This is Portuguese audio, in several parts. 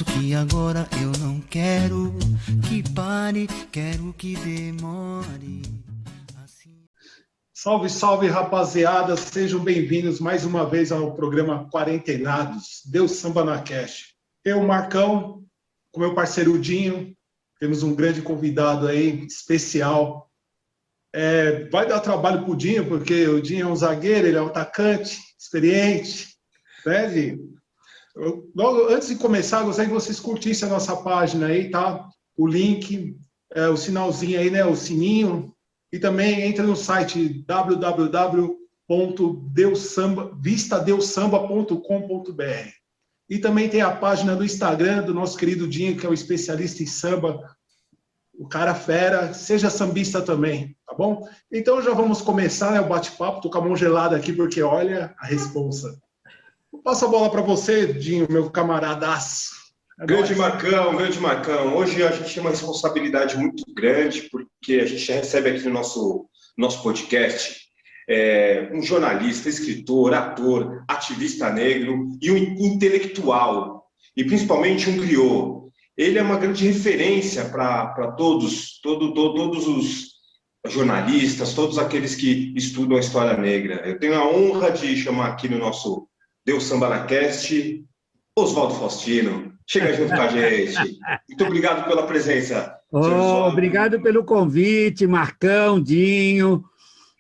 Confesso que agora eu não quero que pare, quero que demore. Salve, salve, rapaziada! Sejam bem-vindos mais uma vez ao programa Quarentenados, Deus Samba na Cash. Eu, Marcão, com meu parceiro Dinho, temos um grande convidado aí, especial. Vai dar trabalho pro Dinho, porque o Dinho é um zagueiro, ele é um atacante, experiente, né, Dinho? Logo, antes de começar, gostaria que vocês curtissem a nossa página aí, tá? O link, o sinalzinho aí, né? O sininho. E também entra no site www.vistadeussamba.com.br. E também tem a página do Instagram do nosso querido Dinho, que é o especialista em samba. O cara fera, seja sambista também, tá bom? Então já vamos começar, né, o bate-papo. Tô com a mão gelada aqui, porque olha a responsa. Passo a bola para você, Dinho, meu camaradaço. Grande Marcão, grande Marcão. Hoje a gente tem uma responsabilidade muito grande, porque a gente recebe aqui no nosso podcast um jornalista, escritor, ator, ativista negro e um intelectual, e principalmente um griot. Ele é uma grande referência para todos os jornalistas, todos aqueles que estudam a história negra. Eu tenho a honra de chamar aqui no nosso Deus Samba na Cast, Oswaldo Faustino. Chega junto com a gente. Muito obrigado pela presença. Obrigado pelo convite, Marcão, Dinho.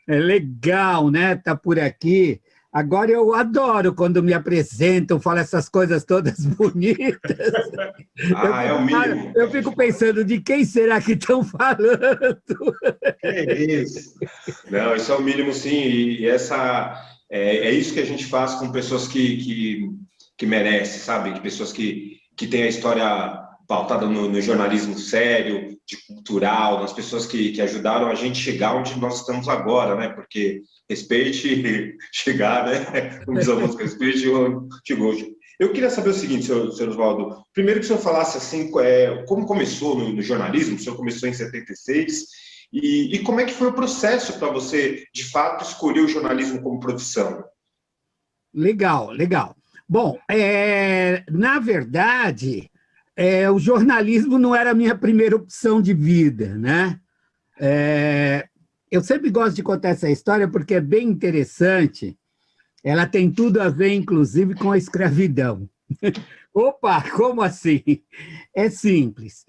É legal, né? Tá por aqui. Agora eu adoro quando me apresentam, falam essas coisas todas bonitas. É o mínimo. Eu fico pensando, de quem será que estão falando? É isso. Não, isso é o mínimo, sim. E é isso que a gente faz com pessoas que merecem, sabe? Pessoas que têm a história pautada no jornalismo sério, de cultural, nas pessoas que ajudaram a gente chegar onde nós estamos agora, né? Porque respeite chegar, né? Como diz a música, respeite chegou. Eu queria saber o seguinte, senhor Oswaldo. Primeiro que o senhor falasse assim, como começou no jornalismo, o senhor começou em 76, e como é que foi o processo para você, de fato, escolher o jornalismo como profissão? Legal, legal. Bom, na verdade, o jornalismo não era a minha primeira opção de vida, né? Eu sempre gosto de contar essa história porque é bem interessante. Ela tem tudo a ver, inclusive, com a escravidão. Opa, como assim? É simples.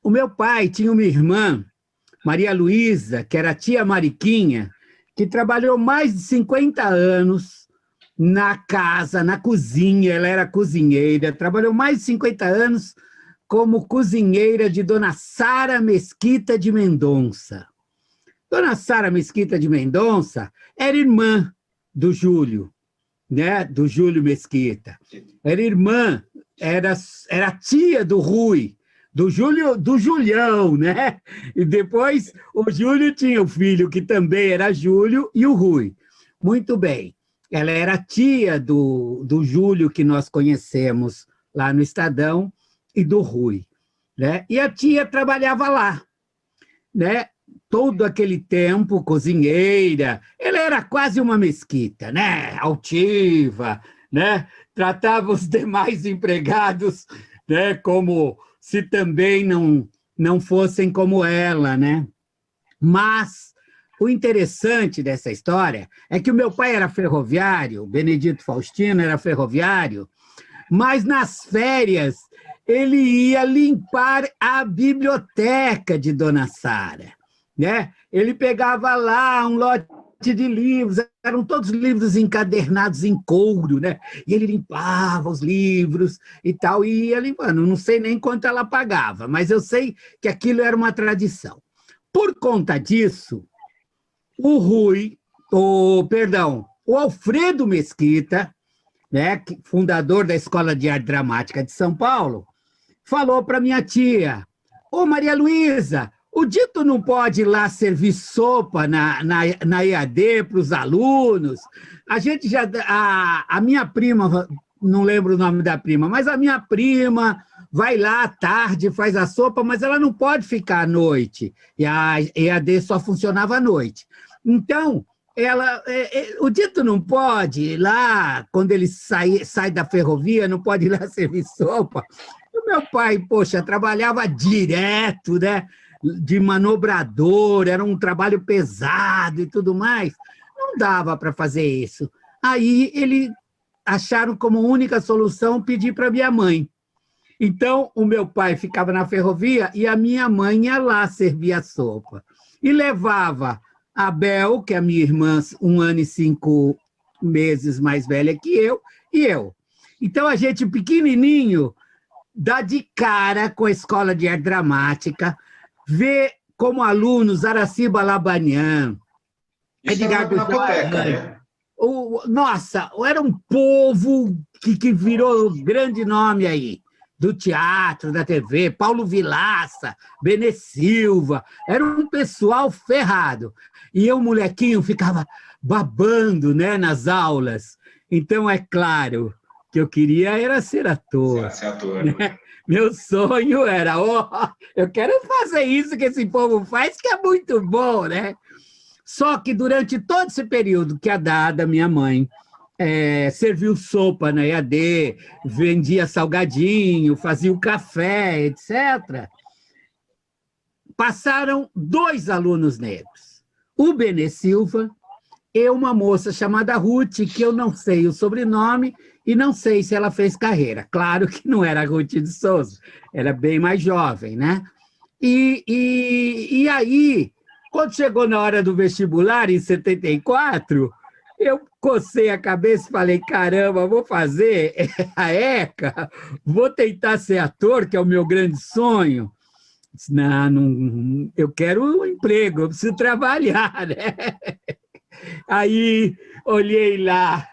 O meu pai tinha uma irmã, Maria Luísa, que era a tia Mariquinha, que trabalhou mais de 50 anos na casa, na cozinha. Ela era cozinheira, trabalhou mais de 50 anos como cozinheira de Dona Sara Mesquita de Mendonça. Dona Sara Mesquita de Mendonça era irmã do Júlio, né? Do Júlio Mesquita. Era irmã, era tia do Rui, do Julião, né? E depois o Júlio tinha o filho, que também era Júlio, e o Rui. Muito bem. Ela era tia do Júlio, que nós conhecemos lá no Estadão, e do Rui, né? E a tia trabalhava lá, né? Todo aquele tempo, cozinheira. Ela era quase uma mesquita, né? Altiva, né? Tratava os demais empregados, né? Como se também não fossem como ela, né? Mas o interessante dessa história é que o meu pai era ferroviário, Benedito Faustino era ferroviário, mas nas férias ele ia limpar a biblioteca de Dona Sara, né? Ele pegava lá um lote de livros, eram todos livros encadernados em couro, né? E ele limpava os livros e tal, e ia limpando. Não sei nem quanto ela pagava, mas eu sei que aquilo era uma tradição. Por conta disso, o Alfredo Mesquita, né, fundador da Escola de Arte Dramática de São Paulo, falou para minha tia: ô Maria Luísa, o Dito não pode ir lá servir sopa na EAD para os alunos? A minha prima, não lembro o nome da prima, mas a minha prima vai lá à tarde, faz a sopa, mas ela não pode ficar à noite. E a EAD só funcionava à noite. Então, o Dito não pode ir lá, quando ele sai da ferrovia, não pode ir lá servir sopa. O meu pai, poxa, trabalhava direto, né? De manobrador, era um trabalho pesado e tudo mais. Não dava para fazer isso. Aí ele acharam como única solução pedir para minha mãe. Então, o meu pai ficava na ferrovia e a minha mãe ia lá servir a sopa. E levava a Bel, que é a minha irmã, 1 ano e 5 meses mais velha que eu, e eu. Então, a gente, pequenininho, dá de cara com a escola de arte dramática, vê como alunos Araciba Labanian, Edgar na Boteca, né? Nossa, era um povo que virou grande nome aí, do teatro, da TV, Paulo Vilaça, Benê Silva, era um pessoal ferrado. E eu, molequinho, ficava babando, né, nas aulas. Então, é claro que eu queria era ser ator. Ser ator. Né? Meu sonho era, eu quero fazer isso que esse povo faz, que é muito bom, né? Só que durante todo esse período que a Dada, minha mãe, serviu sopa na EAD, vendia salgadinho, fazia o café, etc., passaram 2 alunos negros, o Benê Silva e uma moça chamada Ruth, que eu não sei o sobrenome e não sei se ela fez carreira. Claro que não era a Ruth de Souza, era bem mais jovem, né? E aí, quando chegou na hora do vestibular, em 74, eu cocei a cabeça e falei, caramba, vou fazer a ECA, vou tentar ser ator, que é o meu grande sonho. Não, eu quero um emprego, eu preciso trabalhar, né? Aí olhei lá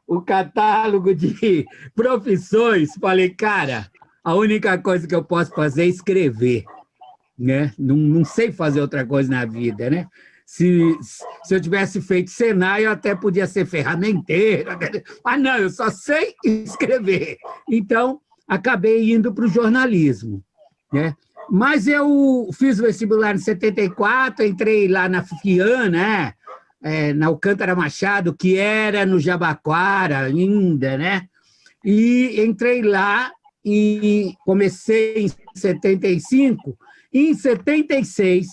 o catálogo de profissões, falei, cara, a única coisa que eu posso fazer é escrever, né? Não sei fazer outra coisa na vida, né? Se eu tivesse feito Senai, eu até podia ser ferramenteiro, mas não, eu só sei escrever. Então, acabei indo para o jornalismo, né? Mas eu fiz o vestibular em 74, entrei lá na FIAN, né? Na Alcântara Machado, que era no Jabaquara ainda, né? E entrei lá e comecei em 75. E em 76,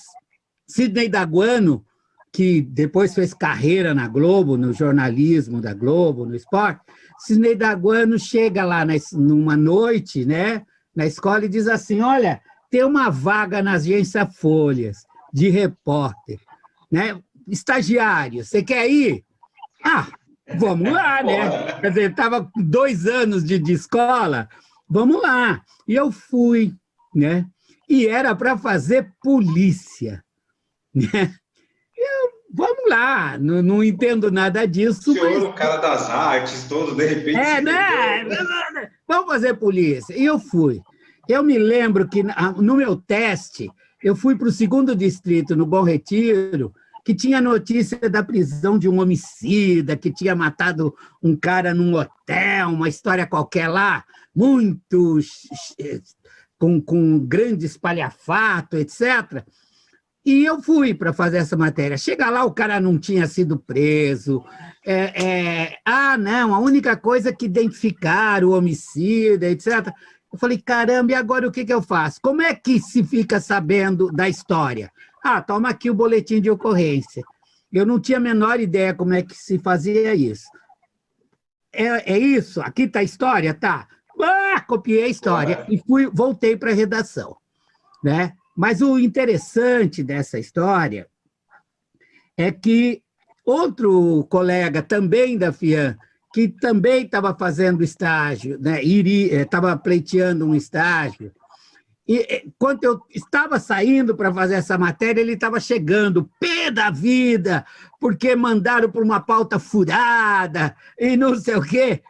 Sidney Daguano, que depois fez carreira na Globo, no jornalismo da Globo, no esporte, Sidney Daguano chega lá numa noite, né, na escola e diz assim, olha, tem uma vaga na agência Folhas, de repórter, né? Estagiário, você quer ir? Ah, vamos lá, né? Quer dizer, estava com 2 anos de escola, vamos lá. E eu fui, né? E era para fazer polícia, né? Vamos lá, não entendo nada disso. O senhor, o cara das artes, todo, de repente... né? Vamos fazer polícia. E eu fui. Eu me lembro que, no meu teste, eu fui para o 2º distrito, no Bom Retiro, que tinha notícia da prisão de um homicida, que tinha matado um cara num hotel, uma história qualquer lá, muito... com grande espalhafato, etc., e eu fui para fazer essa matéria. Chega lá, o cara não tinha sido preso. Não, a única coisa é que identificaram o homicida, etc. Eu falei, caramba, e agora o que eu faço? Como é que se fica sabendo da história? Toma aqui o boletim de ocorrência. Eu não tinha a menor ideia como é que se fazia isso. É isso? Aqui está a história? Tá. Copiei a história e voltei para a redação, né? Mas o interessante dessa história é que outro colega também da FIAN, que também estava fazendo estágio, né, estava pleiteando um estágio, e quando eu estava saindo para fazer essa matéria, ele estava chegando, pé da vida, porque mandaram por uma pauta furada e não sei o quê.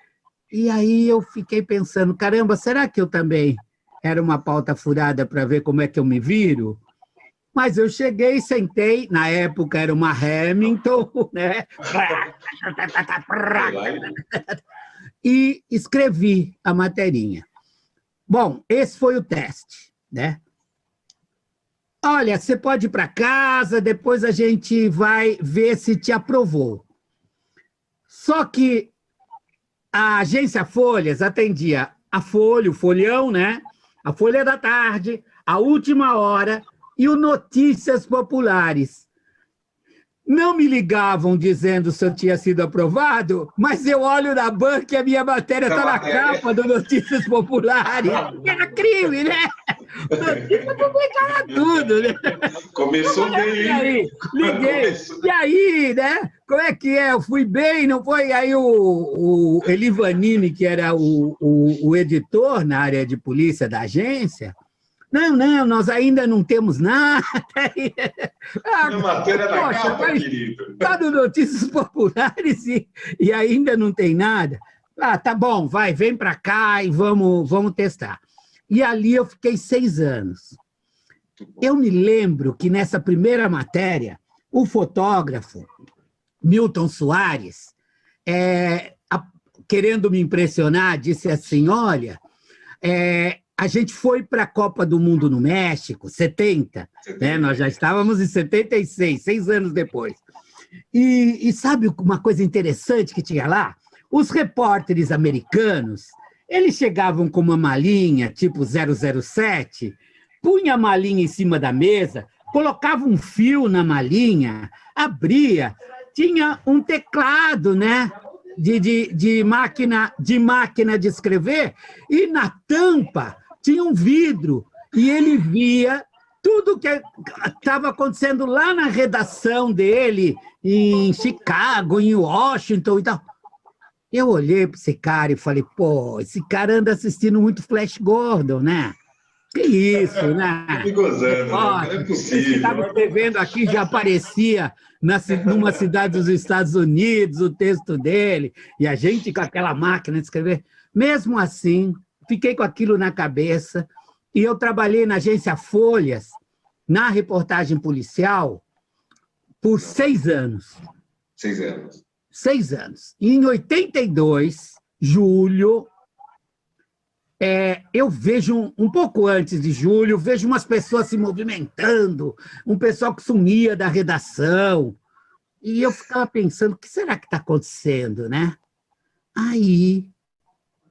E aí eu fiquei pensando, caramba, será que eu também era uma pauta furada para ver como é que eu me viro? Mas eu cheguei, sentei, na época era uma Hamilton, né? E escrevi a materinha. Bom, esse foi o teste, né? olha, você pode ir para casa, depois a gente vai ver se te aprovou. Só que a agência Folhas atendia a Folha, o Folhão, né? A Folha da Tarde, a Última Hora e o Notícias Populares. Não me ligavam dizendo se eu tinha sido aprovado, mas eu olho na banca e a minha matéria está na capa do Notícias Populares. Era crime, né? Notícias publicava tudo, né? Começou bem. Aí, liguei. E aí, né? Como é que é? Eu fui bem, não foi? Aí o Eli Vanini, que era o editor na área de polícia da agência, não, nós ainda não temos nada. Minha matéria na capa, querido. Está no Notícias Populares e ainda não tem nada. Ah, tá bom, vem para cá e vamos testar. E ali eu fiquei 6 anos. Eu me lembro que nessa primeira matéria, o fotógrafo Milton Soares, querendo me impressionar, disse assim, olha, a gente foi para a Copa do Mundo no México, 70, né? Nós já estávamos em 76, 6 anos depois. E sabe uma coisa interessante que tinha lá? Os repórteres americanos, eles chegavam com uma malinha, tipo 007, punha a malinha em cima da mesa, colocava um fio na malinha, abria, tinha um teclado, né? De máquina de escrever, e na tampa tinha um vidro, e ele via tudo que estava acontecendo lá na redação dele, em Chicago, em Washington e tal. Eu olhei para esse cara e falei, pô, esse cara anda assistindo muito Flash Gordon, né? Que isso, né? Que gozando, não é possível. Esse que estava escrevendo aqui já aparecia numa cidade dos Estados Unidos, o texto dele, e a gente com aquela máquina de escrever. Mesmo assim, fiquei com aquilo na cabeça, e eu trabalhei na agência Folhas, na reportagem policial, por 6 anos. 6 anos. 6 anos. E em 82, julho, eu vejo, um pouco antes de julho, vejo umas pessoas se movimentando, um pessoal que sumia da redação, e eu ficava pensando, o que será que está acontecendo, né? Aí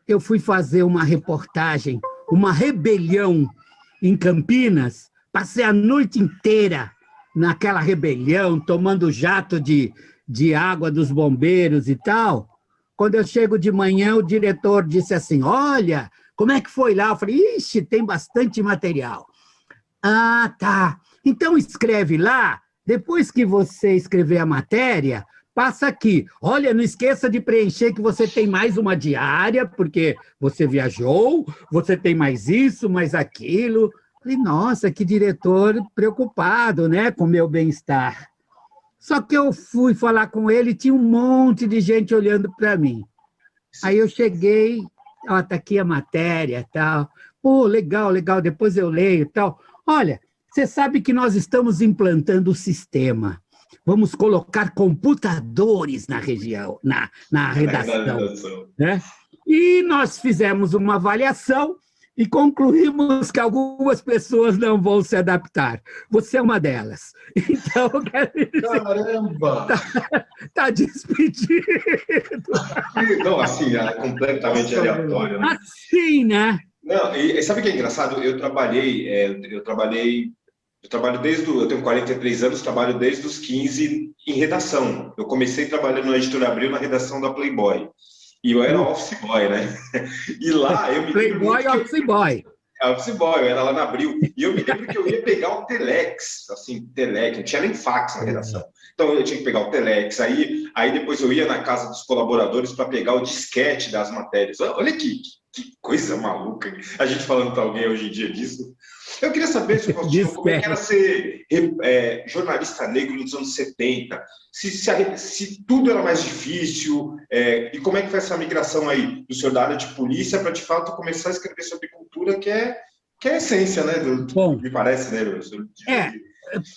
eu fui fazer uma reportagem, uma rebelião em Campinas, passei a noite inteira naquela rebelião, tomando jato de água dos bombeiros e tal. Quando eu chego de manhã, o diretor disse assim, olha, como é que foi lá? Eu falei, ixi, tem bastante material. Ah, tá. Então escreve lá, depois que você escrever a matéria, passa aqui. Olha, não esqueça de preencher que você tem mais uma diária, porque você viajou, você tem mais isso, mais aquilo. Falei, nossa, que diretor preocupado, né, com o meu bem-estar. Só que eu fui falar com ele, tinha um monte de gente olhando para mim. Aí eu cheguei, ó, tá aqui a matéria, tal. Pô, legal, depois eu leio, tal. Olha, você sabe que nós estamos implantando o sistema. Vamos colocar computadores na região, na redação. Né? E nós fizemos uma avaliação e concluímos que algumas pessoas não vão se adaptar. Você é uma delas. Então, caramba! Tá despedido. Não, assim, é completamente aleatório. Né? Assim, né? Não, e sabe o que é engraçado? Eu trabalho desde eu tenho 43 anos, trabalho desde os 15 em redação. Eu comecei trabalhando na Editora Abril, na redação da Playboy. E eu era office boy, né? E lá eu me Playboy, office boy. Office boy, eu era lá na Abril. E eu me lembro que eu ia pegar o Telex, assim, Telex, não tinha nem fax na redação. Então eu tinha que pegar o Telex, aí depois eu ia na casa dos colaboradores para pegar o disquete das matérias. Olha que coisa maluca. A gente falando para alguém hoje em dia disso. Eu queria saber, como é que era ser jornalista negro nos anos 70, se tudo era mais difícil, e como é que foi essa migração aí do senhor da área de polícia para, de fato, começar a escrever sobre cultura, que é a essência, né? Bom, me parece, né?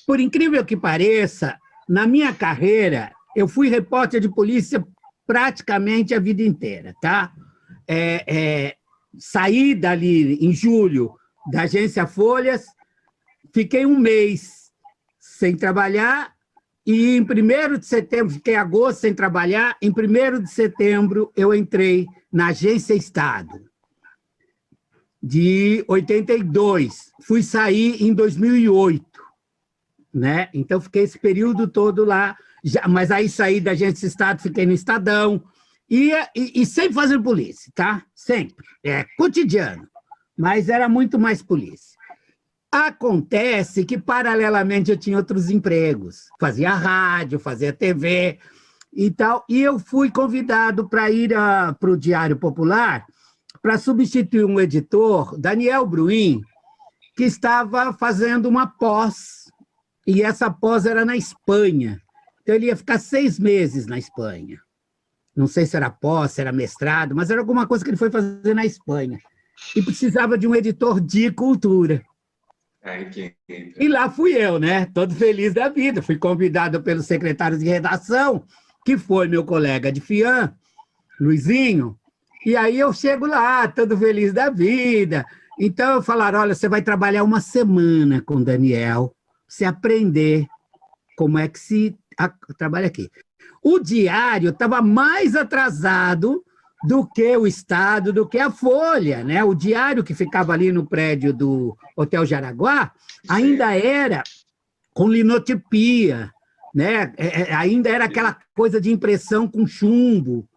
Por incrível que pareça, na minha carreira, eu fui repórter de polícia praticamente a vida inteira, tá? Saí dali em julho da agência Folhas, fiquei um mês sem trabalhar, e em 1º de setembro, fiquei agosto sem trabalhar, em 1º de setembro eu entrei na Agência Estado, de 82. Fui sair em 2008, né? Então, fiquei esse período todo lá, mas aí saí da Agência Estado, fiquei no Estadão, e sempre fazendo polícia, tá? Sempre, cotidiano, mas era muito mais polícia. Acontece que, paralelamente, eu tinha outros empregos. Fazia rádio, fazia TV e tal. E eu fui convidado para ir para o Diário Popular para substituir um editor, Daniel Bruin, que estava fazendo uma pós. E essa pós era na Espanha. Então, ele ia ficar 6 meses na Espanha. Não sei se era pós, se era mestrado, mas era alguma coisa que ele foi fazer na Espanha. E precisava de um editor de cultura. E lá fui eu, né? Todo feliz da vida. Fui convidado pelo secretário de redação, que foi meu colega de FIAM, Luizinho. E aí eu chego lá, todo feliz da vida. Então, falaram, olha, você vai trabalhar uma semana com o Daniel, você aprender como é que se trabalha aqui. O Diário estava mais atrasado do que o Estado, do que a Folha, né? O Diário, que ficava ali no prédio do Hotel Jaraguá, ainda era com linotipia, né? Ainda era aquela coisa de impressão com chumbo,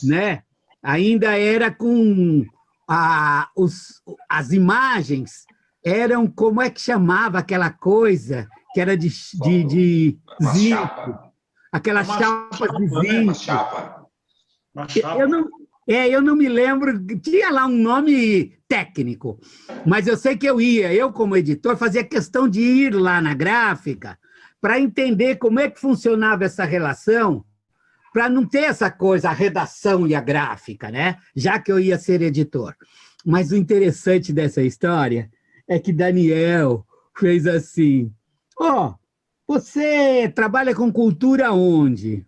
né? Ainda era com as imagens, eram, como é que chamava aquela coisa que era de zinco, aquelas chapas de zinco. Eu não me lembro, tinha lá um nome técnico, mas eu sei que eu como editor, fazia questão de ir lá na gráfica para entender como é que funcionava essa relação, para não ter essa coisa, a redação e a gráfica, né? Já que eu ia ser editor. Mas o interessante dessa história é que Daniel fez assim, você trabalha com cultura onde?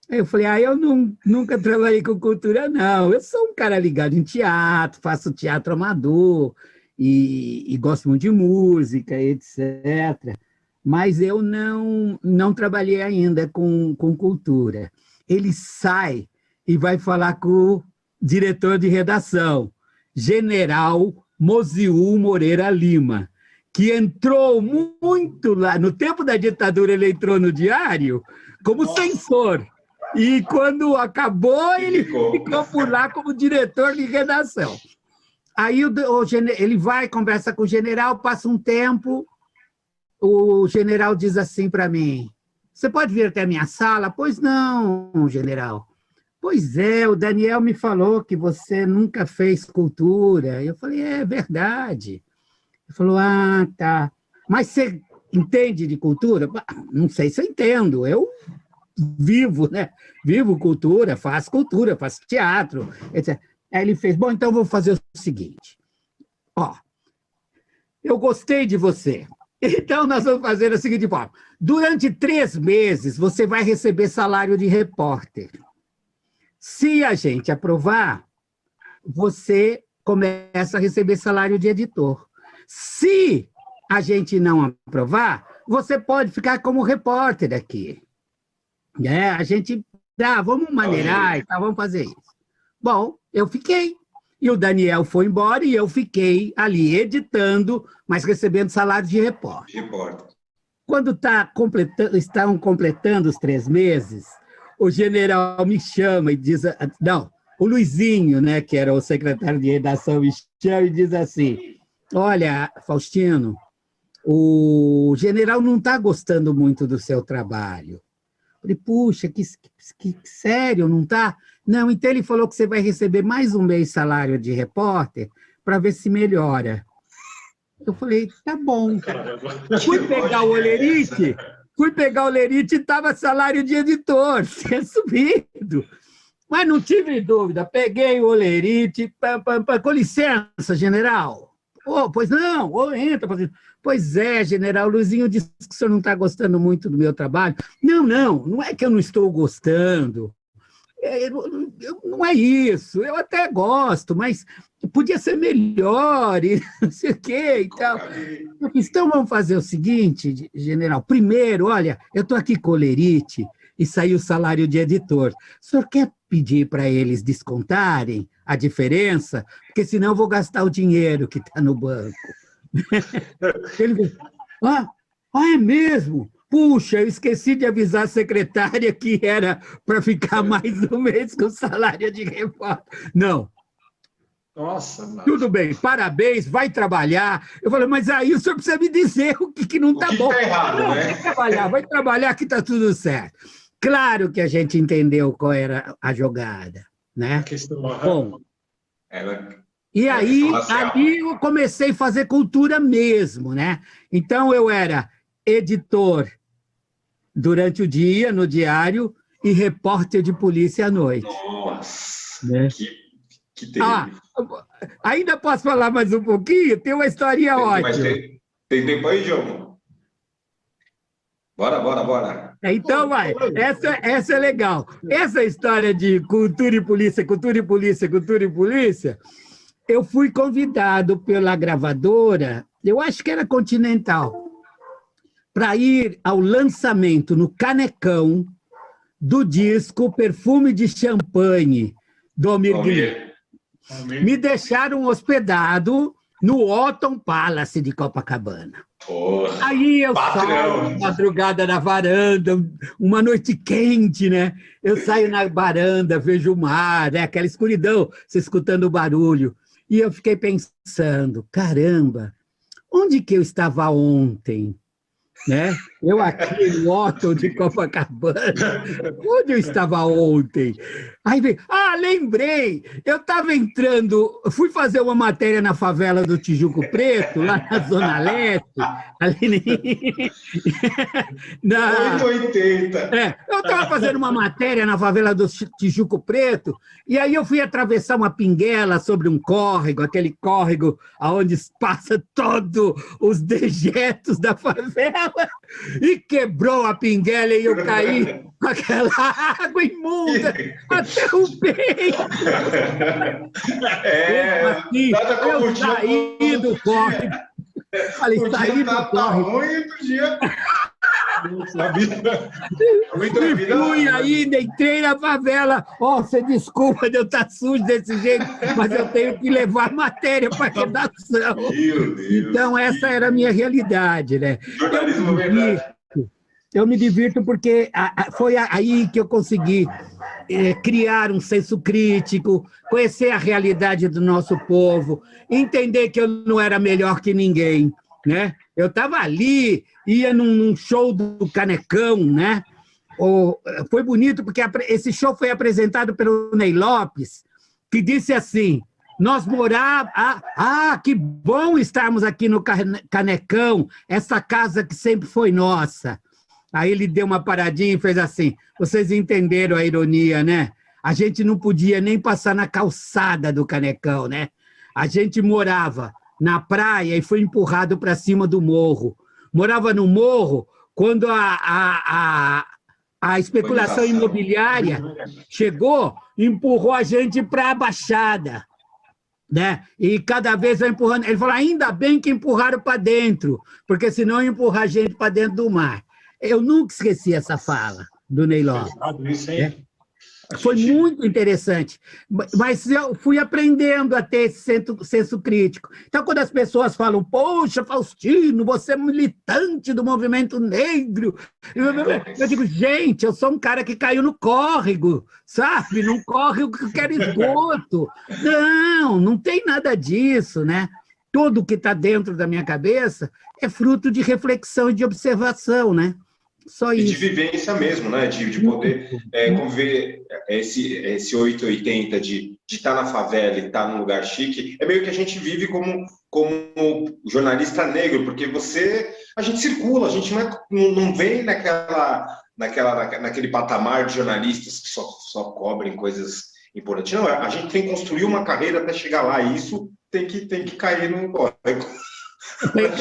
Eu falei, eu nunca trabalhei com cultura, não. Eu sou um cara ligado em teatro, faço teatro amador e gosto muito de música, etc. Mas eu não trabalhei ainda com cultura. Ele sai e vai falar com o diretor de redação, General Moziú Moreira Lima, que entrou muito lá. No tempo da ditadura, ele entrou no Diário como censor. E quando acabou, ele ficou por lá como diretor de redação. Aí ele vai, conversa com o general, passa um tempo, o general diz assim para mim, você pode vir até a minha sala? Pois não, general. Pois é, o Daniel me falou que você nunca fez cultura. Eu falei, é verdade. Ele falou, tá. Mas você entende de cultura? Não sei se eu entendo, eu vivo, né? Vivo cultura, faço teatro, etc. Aí ele fez, bom, então vou fazer o seguinte, eu gostei de você, então nós vamos fazer a seguinte forma, durante 3 meses você vai receber salário de repórter. Se a gente aprovar, você começa a receber salário de editor. Se a gente não aprovar, você pode ficar como repórter aqui. A gente, vamos maneirar e tal, vamos fazer isso. Bom, eu fiquei. E o Daniel foi embora e eu fiquei ali editando, mas recebendo salário de repórter. Quando estão completando os 3 meses, o general me chama e diz... Não, o Luizinho, né, que era o secretário de redação, me chama e diz assim, olha, Faustino, o general não está gostando muito do seu trabalho. Falei, puxa, que sério, não está? Não, então ele falou que você vai receber mais um mês salário de repórter para ver se melhora. Eu falei, tá bom. Fui pegar o olerite e estava salário de editor, tinha subido. Mas não tive dúvida, peguei o olerite, com licença, general. Pois não, entra. Pois é, general, Luizinho disse que o senhor não está gostando muito do meu trabalho. Não é que eu não estou gostando. não é isso, eu até gosto, mas podia ser melhor, e não sei o quê e tal. Então, vamos fazer o seguinte, general. Primeiro, olha, eu estou aqui com olerite e saiu o salário de editor. O senhor quer pedir para eles descontarem a diferença? Porque senão eu vou gastar o dinheiro que está no banco. Ele disse, é mesmo? Puxa, eu esqueci de avisar a secretária que era para ficar mais um mês com salário de reforma. Não. Nossa, mas... Tudo bem, parabéns, vai trabalhar. Eu falei, mas aí o senhor precisa me dizer o que não está bom. Está errado, não, né? vai trabalhar que está tudo certo. Claro que a gente entendeu qual era a jogada, né? A questão... Bom, Ela... e aí eu comecei a fazer cultura mesmo, né? Então, eu era editor durante o dia, no diário, e repórter de polícia à noite. Nossa, né? Que terrível. Ainda posso falar mais um pouquinho? Tem uma historinha ótima. Tem tempo aí, Diogo? Bora. Então, vai. Essa é legal. Essa história de cultura e polícia, eu fui convidado pela gravadora, eu acho que era Continental, para ir ao lançamento no Canecão do disco Perfume de Champanhe, do Almir Guimarães. Me deixaram hospedado no Otton Palace de Copacabana. Aí eu saio madrugada na varanda, uma noite quente, né? Eu saio na varanda, vejo o mar, né? Aquela escuridão, você escutando o barulho. E eu fiquei pensando, caramba, onde que eu estava ontem? Né? Eu aqui no Otton de Copacabana, onde eu estava ontem? Aí veio, lembrei, eu estava entrando, fui fazer uma matéria na favela do Tijuco Preto, lá na Zona Leste, ali na 880. eu estava fazendo uma matéria na favela do Tijuco Preto, e aí eu fui atravessar uma pinguela sobre um córrego, aquele córrego onde passa todos os dejetos da favela, e quebrou a pinguela e eu caí com aquela água imunda até o peito. Eu saí do córrego. Falei, saí do córrego. E fui ainda, entrei na favela. Você desculpa de eu estar sujo desse jeito, mas eu tenho que levar matéria para a redação. Então, essa era a minha realidade, né? Eu me divirto porque foi aí que eu consegui criar um senso crítico, conhecer a realidade do nosso povo, entender que eu não era melhor que ninguém, né? Eu estava ali, ia num show do Canecão, né? Foi bonito porque esse show foi apresentado pelo Ney Lopes, que disse assim, nós morávamos... que bom estarmos aqui no Canecão, essa casa que sempre foi nossa. Aí ele deu uma paradinha e fez assim, vocês entenderam a ironia, né? A gente não podia nem passar na calçada do Canecão, né? A gente morava na praia e foi empurrado para cima do morro. Morava no morro quando a especulação imobiliária chegou, empurrou a gente para a Baixada, né? E cada vez vai empurrando. Ele falou, ainda bem que empurraram para dentro, porque senão ia empurrar a gente para dentro do mar. Eu nunca esqueci essa fala do Ney Lopes. Foi muito interessante, mas eu fui aprendendo a ter esse senso crítico. Então, quando as pessoas falam, poxa, Faustino, você é militante do movimento negro, eu digo, gente, eu sou um cara que caiu no córrego, sabe? Num córrego que quer esgoto. Não tem nada disso, né? Tudo que está dentro da minha cabeça é fruto de reflexão e de observação, né? Só isso. E de vivência mesmo, né? De poder conviver esse 880 de estar na favela e estar num lugar chique. É meio que a gente vive como jornalista negro, porque a gente circula, a gente não vem naquele patamar de jornalistas que só cobrem coisas importantes. Não, a gente tem que construir uma carreira até chegar lá, e isso tem que cair no córrego. Tem que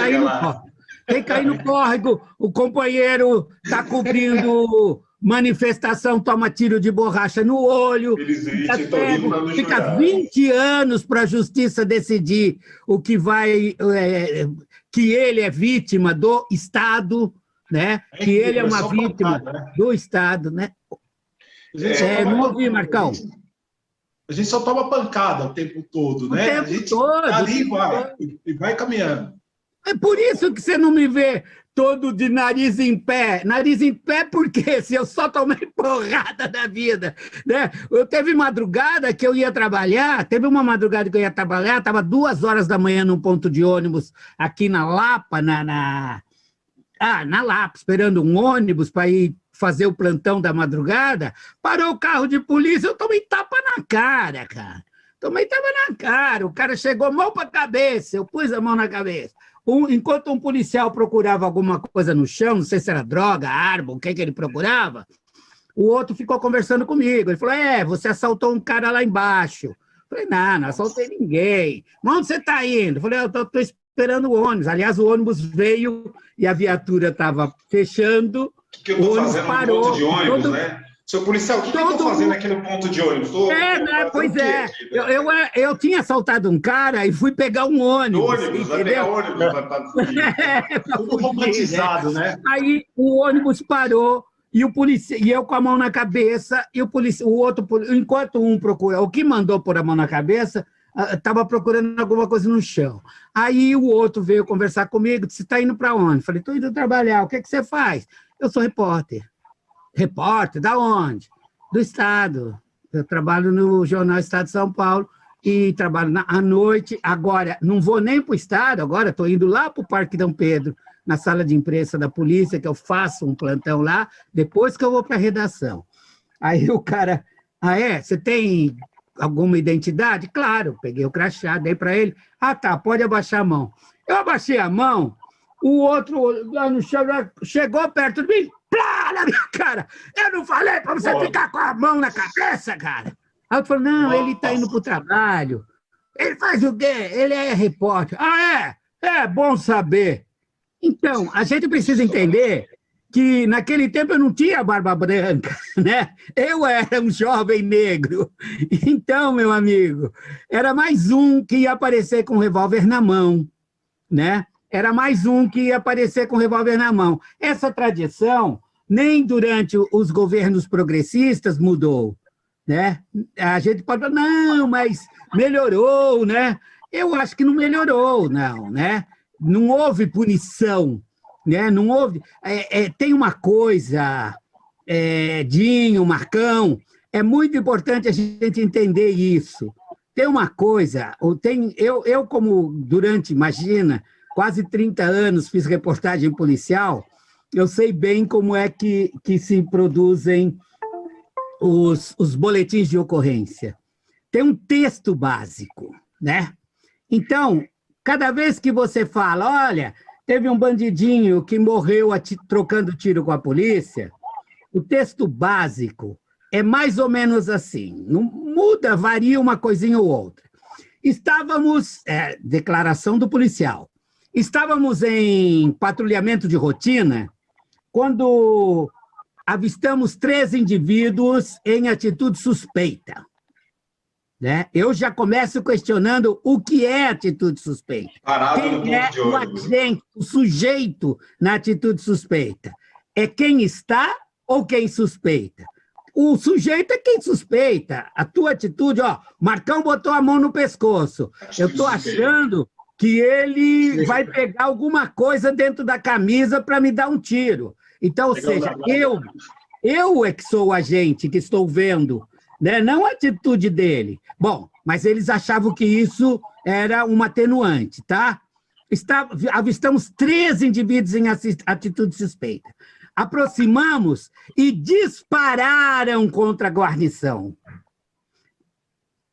cair no córrego. O companheiro está cobrindo manifestação toma tiro de borracha no olho, Eles estão rindo para não fica jurar. 20 anos para a justiça decidir o que vai, que ele é vítima do Estado, né? Que ele é uma vítima do Estado, né? Não ouvi, Marcão. A gente só toma pancada o tempo todo, né? tempo A gente todo, tá ali o tempo e vai caminhando. É por isso que você não me vê todo de nariz em pé. Nariz em pé porque se eu só tomei porrada da vida, né? Eu teve madrugada que eu ia trabalhar, estava 2 horas da manhã num ponto de ônibus aqui na Lapa, na Lapa, esperando um ônibus para ir fazer o plantão da madrugada, parou o carro de polícia, eu tomei tapa na cara, cara. Tomei tapa na cara, o cara chegou mão para a cabeça, eu pus a mão na cabeça. Enquanto um policial procurava alguma coisa no chão, não sei se era droga, arma, o que ele procurava, o outro ficou conversando comigo. Ele falou, você assaltou um cara lá embaixo. Eu falei, não assaltei ninguém. Mas onde você está indo? Eu falei, eu estou esperando o ônibus. Aliás, o ônibus veio e a viatura estava fechando. O que eu estou fazendo parou, no ponto de ônibus, né? Seu policial, o que eu estou fazendo aqui no ponto de ônibus? Pois é. Eu tinha assaltado um cara e fui pegar um ônibus. Vai pegar ônibus. Tudo romantizado, né? Aí o ônibus parou e eu com a mão na cabeça e o outro, enquanto um procura, o que mandou pôr a mão na cabeça, estava procurando alguma coisa no chão. Aí o outro veio conversar comigo, disse, está indo para onde? Falei, estou indo trabalhar, o que você faz? Eu sou repórter. Repórter, da onde? Do Estado. Eu trabalho no jornal Estado de São Paulo e trabalho à noite. Agora, não vou nem para o Estado, agora estou indo lá para o Parque Dom Pedro, na sala de imprensa da polícia, que eu faço um plantão lá, depois que eu vou para a redação. Aí o cara, você tem alguma identidade? Claro, peguei o crachá, dei para ele. Tá, pode abaixar a mão. Eu abaixei a mão, o outro lá no chão chegou perto de mim, plá, na minha cara. Eu não falei para você ficar com a mão na cabeça, cara. Aí eu falei, não, ele está indo para o trabalho. Ele faz o quê? Ele é repórter. É bom saber. Então, a gente precisa entender que naquele tempo eu não tinha barba branca, né? Eu era um jovem negro. Então, meu amigo, era mais um que ia aparecer com um revólver na mão, né? Era mais um que ia aparecer com o revólver na mão. Essa tradição, nem durante os governos progressistas mudou, né? A gente pode falar, não, mas melhorou, né? Eu acho que não melhorou, não, né? Não houve punição, né? Não houve... tem uma coisa, Dinho, Marcão, é muito importante a gente entender isso. Tem uma coisa, eu como durante, imagina, quase 30 anos fiz reportagem policial, eu sei bem como é que se produzem os boletins de ocorrência. Tem um texto básico, né? Então, cada vez que você fala, olha, teve um bandidinho que morreu trocando tiro com a polícia, o texto básico é mais ou menos assim, não muda, varia uma coisinha ou outra. Declaração do policial. Estávamos em patrulhamento de rotina quando avistamos 3 indivíduos em atitude suspeita. Né? Eu já começo questionando o que é atitude suspeita. Quem é o agente, o sujeito na atitude suspeita? É quem está ou quem suspeita? O sujeito é quem suspeita. A tua atitude, Marcão botou a mão no pescoço. Eu estou achando que ele vai pegar alguma coisa dentro da camisa para me dar um tiro. Então, ou seja, eu é que sou o agente que estou vendo, né? Não a atitude dele. Bom, mas eles achavam que isso era uma atenuante, tá? Avistamos 3 indivíduos em atitude suspeita. Aproximamos e dispararam contra a guarnição.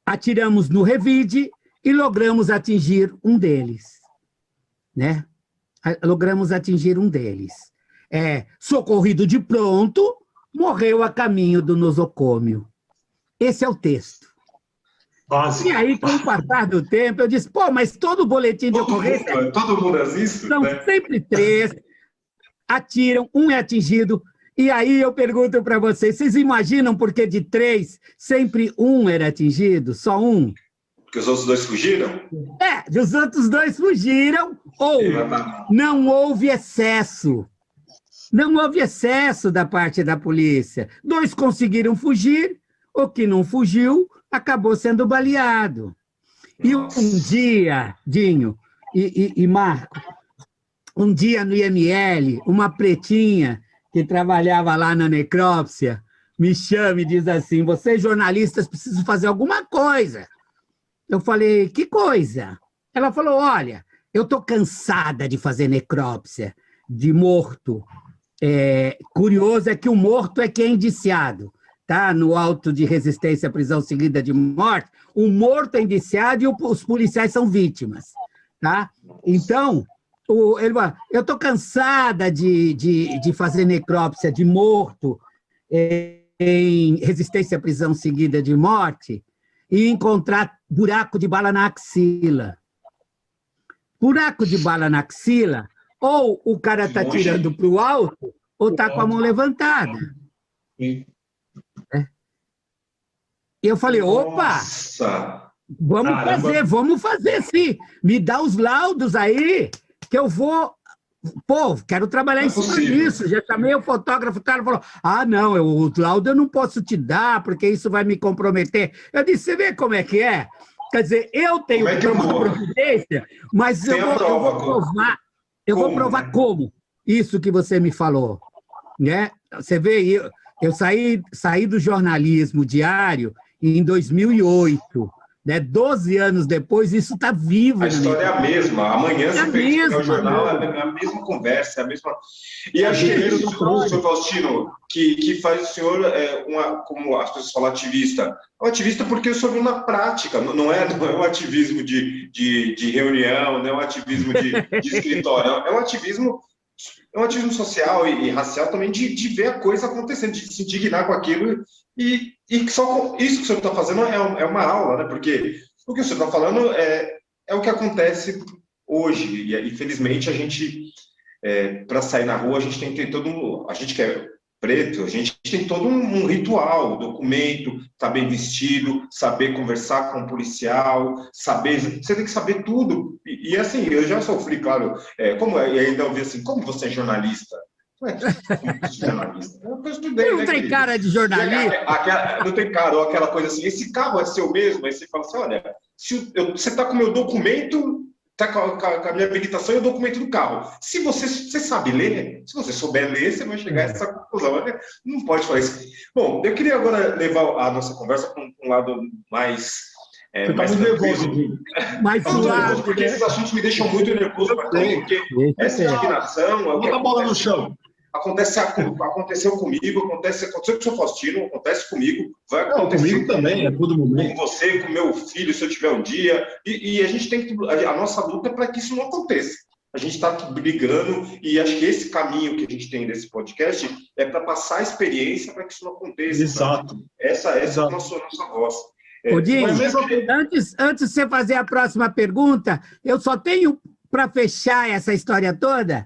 Atiramos no revide e logramos atingir um deles, né? Logramos atingir um deles. Socorrido de pronto, morreu a caminho do nosocômio. Esse é o texto. E aí, com o passar do tempo, eu disse, mas todo boletim de ocorrência... Todo mundo assiste? São sempre 3, atiram, um é atingido, E aí eu pergunto para vocês, vocês imaginam por que de 3 sempre um era atingido? Só um? Porque os outros 2 fugiram? Os outros 2 fugiram ou não houve excesso. Não houve excesso da parte da polícia. 2 conseguiram fugir, o que não fugiu acabou sendo baleado. E um dia, Dinho e Marco, um dia no IML, uma pretinha que trabalhava lá na necrópsia me chama e diz assim, vocês jornalistas precisam fazer alguma coisa. Eu falei, que coisa? Ela falou, olha, eu estou cansada de fazer necrópsia, de morto. Curioso é que o morto é quem é indiciado, tá? No auto de resistência à prisão seguida de morte, o morto é indiciado e os policiais são vítimas, tá? Então, ele falou, eu estou cansada de fazer necrópsia de morto em resistência à prisão seguida de morte e encontrar buraco de bala na axila. Buraco de bala na axila, ou o cara está tirando para o alto, ou está com a mão levantada. E eu falei, opa, vamos fazer sim. Me dá os laudos aí, que eu vou... Pô, quero trabalhar em cima disso. Já chamei o fotógrafo, o cara falou, não, o laudo eu não posso te dar, porque isso vai me comprometer. Eu disse, você vê como é que é? Quer dizer, eu tenho que tomar providência, mas eu vou provar. Eu vou provar como isso que você me falou. Né? Você vê, eu saí do jornalismo diário em 2008. Né? 12 anos depois, isso está vivo. A história é a mesma. Amanhã você pega o jornal, é a mesma conversa, é a mesma... E acho que é isso, senhor Faustino, que faz o senhor, como as pessoas falam, ativista. É um ativista porque o senhor viu na prática, não é um ativismo de reunião, não é um ativismo de escritório, é um ativismo social e racial também de ver a coisa acontecendo, de se indignar com aquilo e só isso que o senhor está fazendo é uma aula, né? Porque o que o senhor está falando é o que acontece hoje e infelizmente a gente para sair na rua a gente tem que ter a gente que é preto, a gente tem todo um ritual, documento, estar bem vestido, saber conversar com o policial, você tem que saber tudo. E assim, eu já sofri, claro, e ainda ouvi assim, como você é jornalista? Como você é jornalista? Eu estudei, não tem cara de jornalista? Não tem cara, ou aquela coisa assim, esse carro é seu mesmo? Aí você fala assim, olha, você está com o meu documento, está com a minha habilitação e o documento do carro. Se você sabe ler, se você souber ler, você vai chegar a essa conclusão. Não pode falar isso. Bom, eu queria agora levar a nossa conversa para um lado mais... mais nervoso. Mais suave, porque esses assuntos me deixam muito nervoso, porque essa indignação... Bota a bola no chão. Aconteceu comigo, aconteceu com o seu Faustino, acontece comigo, vai acontecer comigo também, a todo momento. Com você, com meu filho, se eu tiver um dia, e a gente tem que, a nossa luta é para que isso não aconteça. A gente está brigando, e acho que esse caminho que a gente tem desse podcast é para passar a experiência para que isso não aconteça. Exato. Essa é a nossa voz. Odinho, antes de você fazer a próxima pergunta, eu só tenho, para fechar essa história toda,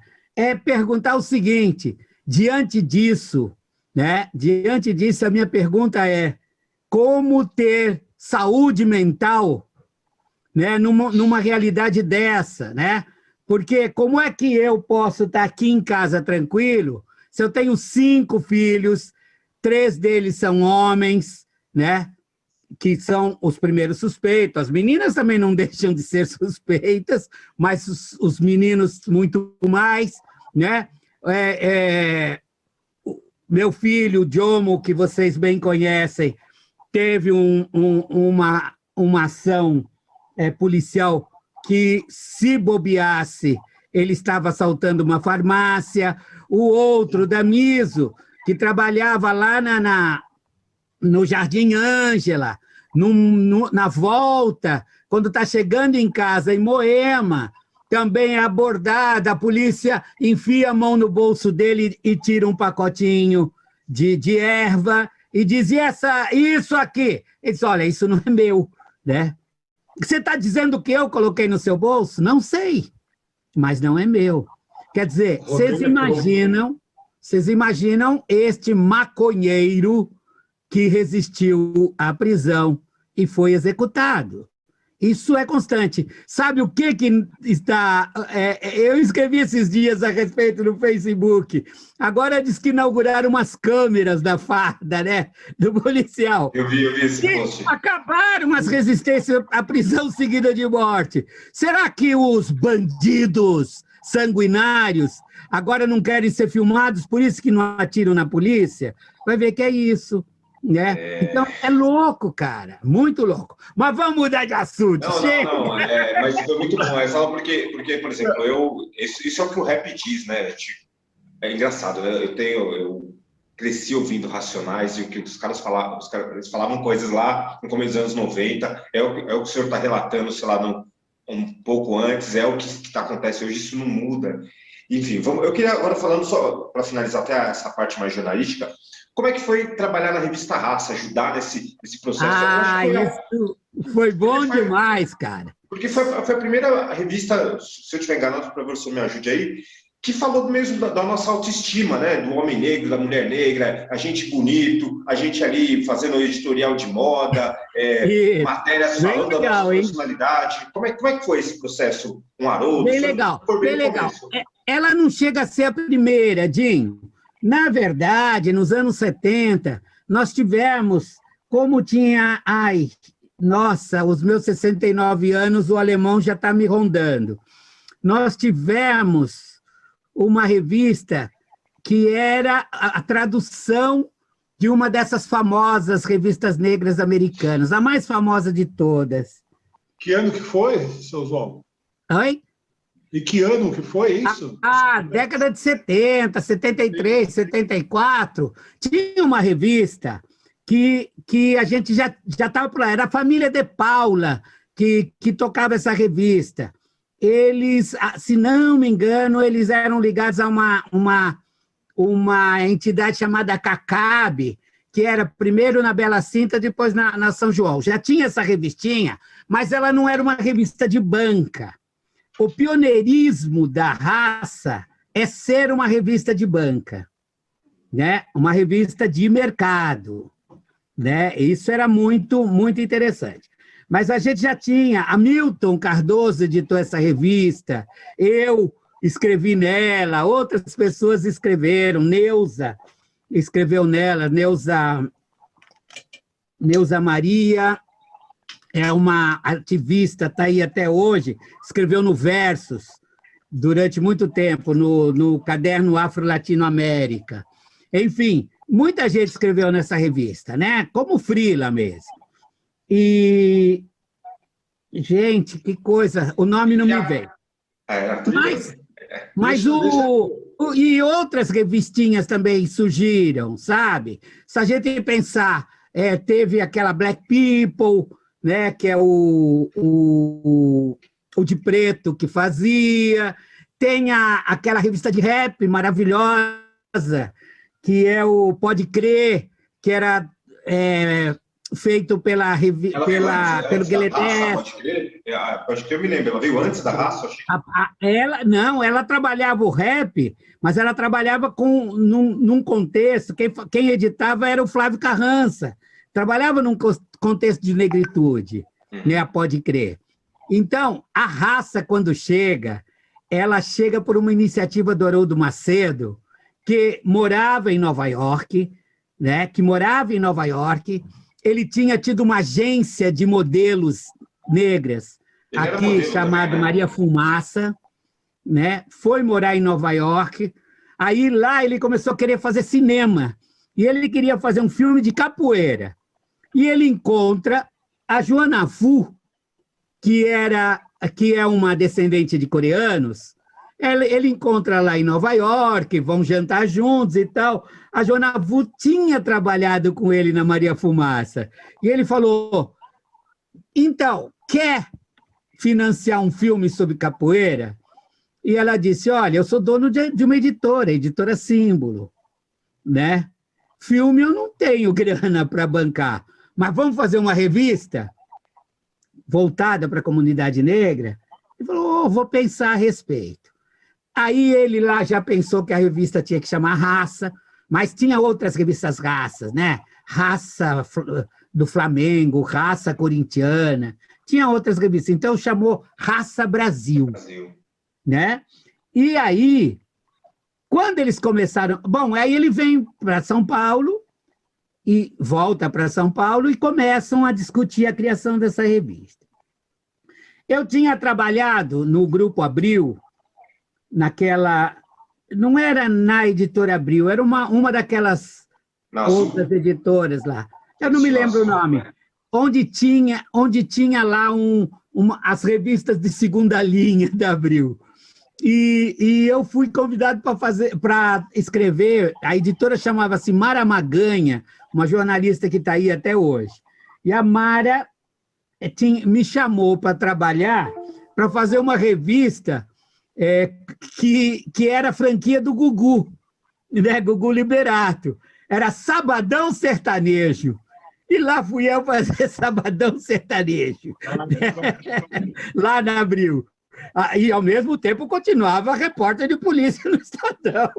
perguntar o seguinte, diante disso, a minha pergunta é, como ter saúde mental, né, numa realidade dessa, né? Porque como é que eu posso estar aqui em casa tranquilo, se eu tenho 5 filhos, 3 deles são homens, né? Que são os primeiros suspeitos. As meninas também não deixam de ser suspeitas, mas os meninos muito mais, né? Meu filho, o Diomo, que vocês bem conhecem, teve uma ação policial que, se bobeasse, ele estava assaltando uma farmácia. O outro, Damiso, que trabalhava lá no Jardim Ângela, na volta, quando está chegando em casa, em Moema, também é abordada, a polícia enfia a mão no bolso dele e tira um pacotinho de erva e diz, isso aqui? Ele diz, olha, isso não é meu, né? Você está dizendo que eu coloquei no seu bolso? Não sei, mas não é meu. Quer dizer, vocês Vocês imaginam este maconheiro que resistiu à prisão e foi executado. Isso é constante. Sabe o que está... eu escrevi esses dias a respeito no Facebook. Agora diz que inauguraram umas câmeras da farda, né? Do policial. Eu vi esse post. Acabaram as resistências à prisão seguida de morte. Será que os bandidos sanguinários agora não querem ser filmados, por isso que não atiram na polícia? Vai ver que é isso. Né? Então, é louco, cara, muito louco. Mas vamos mudar de assunto. Não, mas foi muito bom. É só porque, por exemplo, isso é o que o rap diz, né? Tipo, é engraçado, né? Eu cresci ouvindo Racionais e o que os caras falavam, eles falavam coisas lá no começo dos anos 90, é o que o senhor está relatando, sei lá, um pouco antes, é o que acontece hoje, isso não muda. Enfim, eu queria agora falando só, para finalizar até essa parte mais jornalística, como é que foi trabalhar na revista Raça, ajudar nesse processo? Isso foi bom demais, cara. Porque foi a primeira revista, se eu estiver enganado, para você me ajude aí, que falou mesmo da nossa autoestima, né? Do homem negro, da mulher negra, a gente bonito, a gente ali fazendo editorial de moda, matérias falando da nossa personalidade. Como é que foi esse processo? Um Haroldo? Bem legal. Ela não chega a ser a primeira, Dinho. Na verdade, nos anos 70, nós tivemos, como tinha... Nossa, os meus 69 anos, o alemão já está me rondando. Nós tivemos uma revista que era a tradução de uma dessas famosas revistas negras americanas, a mais famosa de todas. Que ano que foi, seu Oswaldo? Oi? E que ano que foi isso? Década de 70, 73, 74. Tinha uma revista que a gente já estava por lá. Era a família de Paula que tocava essa revista. Eles, se não me engano, eles eram ligados a uma entidade chamada CACAB, que era primeiro na Bela Cinta, depois na São João. Já tinha essa revistinha, mas ela não era uma revista de banca. O pioneirismo da Raça é ser uma revista de banca, né? Uma revista de mercado, né? Isso era muito, muito interessante. Mas a gente já tinha, a Milton Cardoso editou essa revista, eu escrevi nela, outras pessoas escreveram, Neuza escreveu nela, Neuza Maria, é uma ativista, está aí até hoje, escreveu no Versus, durante muito tempo, no caderno Afro-Latino-América. Enfim, muita gente escreveu nessa revista, né? Como freela mesmo. E, gente, que coisa, o nome não me vem. Mas e outras revistinhas também surgiram, sabe? Se a gente pensar, teve aquela Black People, né, que é o de preto que fazia, tem aquela revista de rap maravilhosa, que é o Pode Crer, que era feito pelo Guilherme. Pode crer, eu me lembro, ela veio antes da Raça? Ela trabalhava o rap, mas ela trabalhava num contexto, quem editava era o Flávio Carrança, trabalhava num contexto de negritude, né? Pode crer. Então, a Raça, quando chega, ela chega por uma iniciativa do Haroldo Macedo, que morava em Nova York, né? Ele tinha tido uma agência de modelos negras aqui, chamada Maria Fumaça, né? Foi morar em Nova York. Aí lá ele começou a querer fazer cinema, e ele queria fazer um filme de capoeira. E ele encontra a Joana Fu, que é uma descendente de coreanos. Ele encontra lá em Nova York, vão jantar juntos e tal. A Joana Fu tinha trabalhado com ele na Maria Fumaça. E ele falou, então, quer financiar um filme sobre capoeira? E ela disse, olha, eu sou dono de uma editora Símbolo, né? Filme eu não tenho grana para bancar, mas vamos fazer uma revista voltada para a comunidade negra? Ele falou, vou pensar a respeito. Aí ele lá já pensou que a revista tinha que chamar Raça, mas tinha outras revistas Raças, né? Raça do Flamengo, Raça Corintiana, tinha outras revistas, então chamou Raça Brasil, né? E aí, quando eles começaram... Bom, aí ele vem para São Paulo e volta para São Paulo e começam a discutir a criação dessa revista. Eu tinha trabalhado no Grupo Abril, naquela... Não era na Editora Abril, era uma daquelas outras editoras lá. Eu não me lembro o nome. Onde tinha lá as revistas de segunda linha da Abril. E eu fui convidado para escrever, a editora chamava-se Mara Maganha, uma jornalista que está aí até hoje. E a Mara me chamou para trabalhar, para fazer uma revista que era a franquia do Gugu, né? Gugu Liberato. Era Sabadão Sertanejo. E lá fui eu fazer Sabadão Sertanejo, lá na Abril. E, ao mesmo tempo, continuava repórter de polícia no Estadão.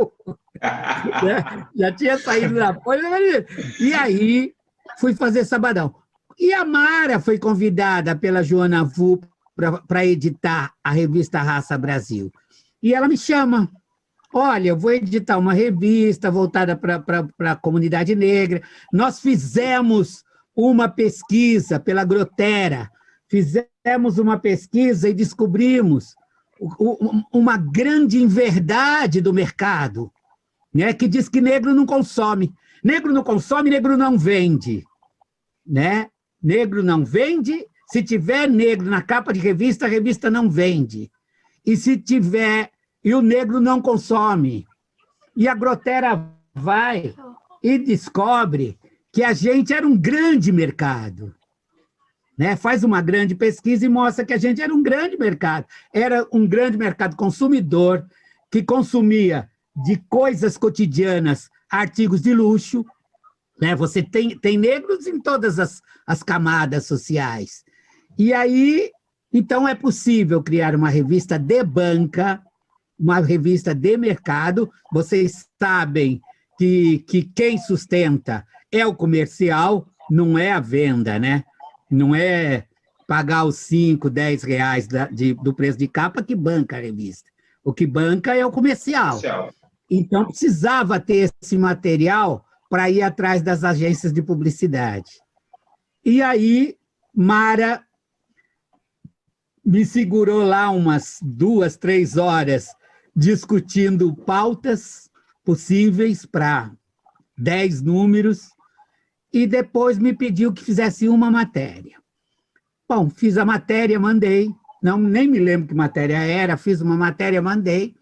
Já tinha saído da folha. E aí, fui fazer Sabadão. E a Mara foi convidada pela Joana Vu para editar a revista Raça Brasil. E ela me chama. Olha, eu vou editar uma revista voltada para a comunidade negra. Nós fizemos uma pesquisa pela Grotera, fizemos uma pesquisa e descobrimos uma grande inverdade do mercado, né, que diz que negro não consome. Negro não consome, negro não vende. Né? Negro não vende, se tiver negro na capa de revista, a revista não vende. E se tiver... E o negro não consome. E a Grotera vai e descobre que a gente era um grande mercado. Né? Faz uma grande pesquisa e mostra que a gente era um grande mercado. Era um grande mercado consumidor, que consumia de coisas cotidianas artigos de luxo. Né? Você tem negros em todas as camadas sociais. E aí, então, é possível criar uma revista de banca, uma revista de mercado. Vocês sabem que quem sustenta é o comercial, não é a venda, né? Não é pagar os 5, 10 reais do preço de capa que banca a revista. O que banca é o comercial. Então, precisava ter esse material para ir atrás das agências de publicidade. E aí, Mara me segurou lá umas 2, 3 horas discutindo pautas possíveis para 10 números e depois me pediu que fizesse uma matéria. Bom, fiz a matéria, mandei. Nem me lembro que matéria era, fiz uma matéria, mandei.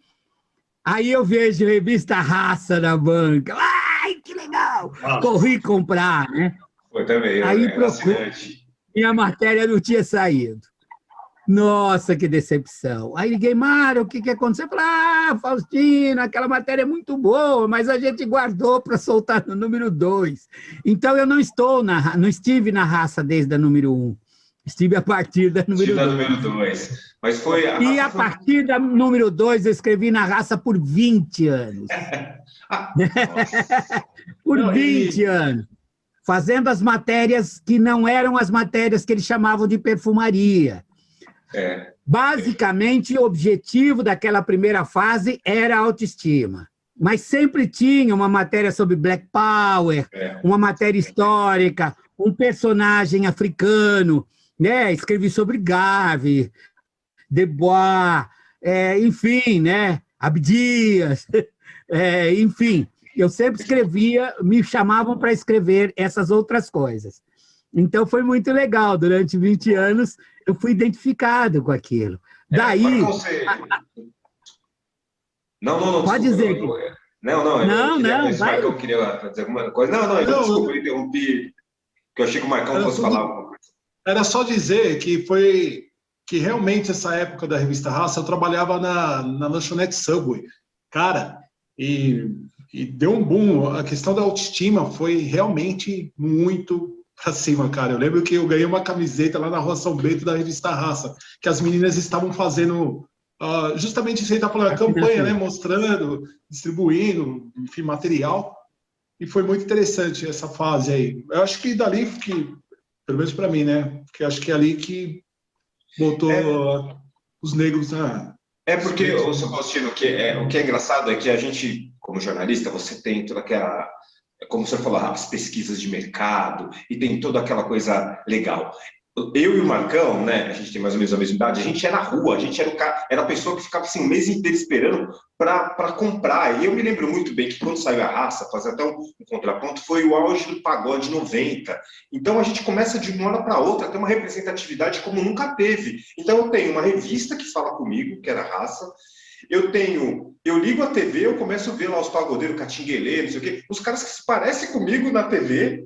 Aí eu vejo revista Raça na banca. Ai, que legal! Nossa. Corri comprar, né? Eu também. Aí procurei. E a matéria não tinha saído. Nossa, que decepção. Aí liguei, Mara, o que aconteceu? Eu falei, Faustino, aquela matéria é muito boa, mas a gente guardou para soltar no número 2. Então, eu não estive na Raça desde a número 1. Estive a partir da número 2. Mas foi a partir da número 2, eu escrevi na Raça por 20 anos. Por 20 anos. Fazendo as matérias que não eram as matérias que eles chamavam de perfumaria. Basicamente, o objetivo daquela primeira fase era a autoestima. Mas sempre tinha uma matéria sobre Black Power, uma matéria histórica, um personagem africano, né? Escrevi sobre Garvey, Du Bois, enfim, né? Abdias, enfim. Eu sempre escrevia, me chamavam para escrever essas outras coisas. Então, foi muito legal. Durante 20 anos, eu fui identificado com aquilo. Daí... Não, pode dizer. Marcão queria dizer alguma coisa. Desculpa, eu interrompi, porque eu achei que o Marcão fosse falar alguma coisa. Era só dizer que realmente essa época da revista Raça, eu trabalhava na lanchonete Subway. Cara, e deu um boom. A questão da autoestima foi realmente muito pra cima, cara. Eu lembro que eu ganhei uma camiseta lá na Rua São Bento da revista Raça, que as meninas estavam fazendo justamente isso aí está falando, a campanha, né, mostrando, distribuindo, enfim, material, e foi muito interessante essa fase aí. Eu acho que dali, pelo menos para mim, né, porque acho que é ali que botou os negros na... É porque, o seu Faustino, o que é engraçado é que a gente, como jornalista, você tem toda aquela, como você falou, as pesquisas de mercado, e tem toda aquela coisa legal. Eu e o Marcão, né, a gente tem mais ou menos a mesma idade, a gente era na rua, a gente era a pessoa que ficava assim, um mês inteiro esperando para comprar. E eu me lembro muito bem que quando saiu a Raça, fazer até um contraponto, foi o auge do pagode 90. Então a gente começa de uma hora para outra a ter uma representatividade como nunca teve. Então eu tenho uma revista que fala comigo, que era a Raça. Eu ligo a TV, eu começo a ver lá os pagodeiros, catinguelê, não sei o quê, os caras que se parecem comigo na TV.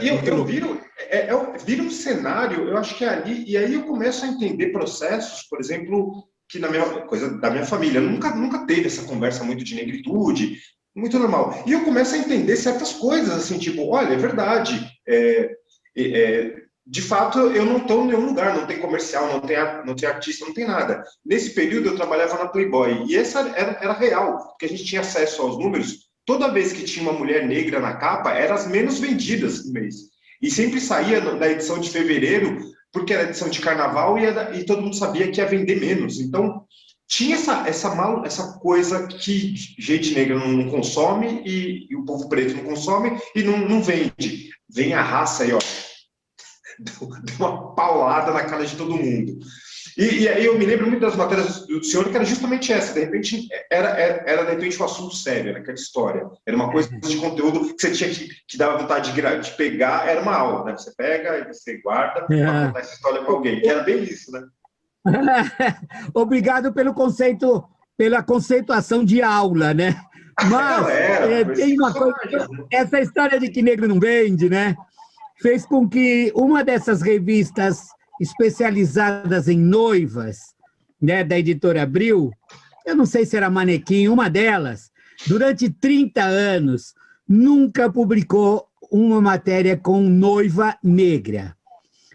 Eu viro um cenário, eu acho que é ali, e aí eu começo a entender processos, por exemplo, que coisa da minha família nunca teve essa conversa muito de negritude, muito normal. E eu começo a entender certas coisas, assim, tipo, olha, é verdade, de fato, eu não estou em nenhum lugar, não tem comercial, não tem artista, não tem nada. Nesse período eu trabalhava na Playboy, e essa era real, porque a gente tinha acesso aos números. Toda vez que tinha uma mulher negra na capa, eram as menos vendidas no mês. E sempre saía da edição de fevereiro, porque era edição de carnaval e todo mundo sabia que ia vender menos. Então, tinha essa coisa que gente negra não consome e o povo preto não consome e não vende. Vem a Raça aí, ó, deu uma paulada na cara de todo mundo. E aí eu me lembro muito das matérias do senhor, que era justamente essa, de repente, era de repente um assunto sério, era aquela história, era uma coisa de conteúdo que você tinha que dar vontade de pegar, era uma aula, né? Você pega e você guarda para contar essa história para alguém, que era bem isso, né? Obrigado pela conceituação de aula, né? Mas tem uma coisa, essa história de que negro não vende, né? Fez com que uma dessas revistas especializadas em noivas, né, da editora Abril, eu não sei se era Manequim, uma delas, durante 30 anos, nunca publicou uma matéria com noiva negra.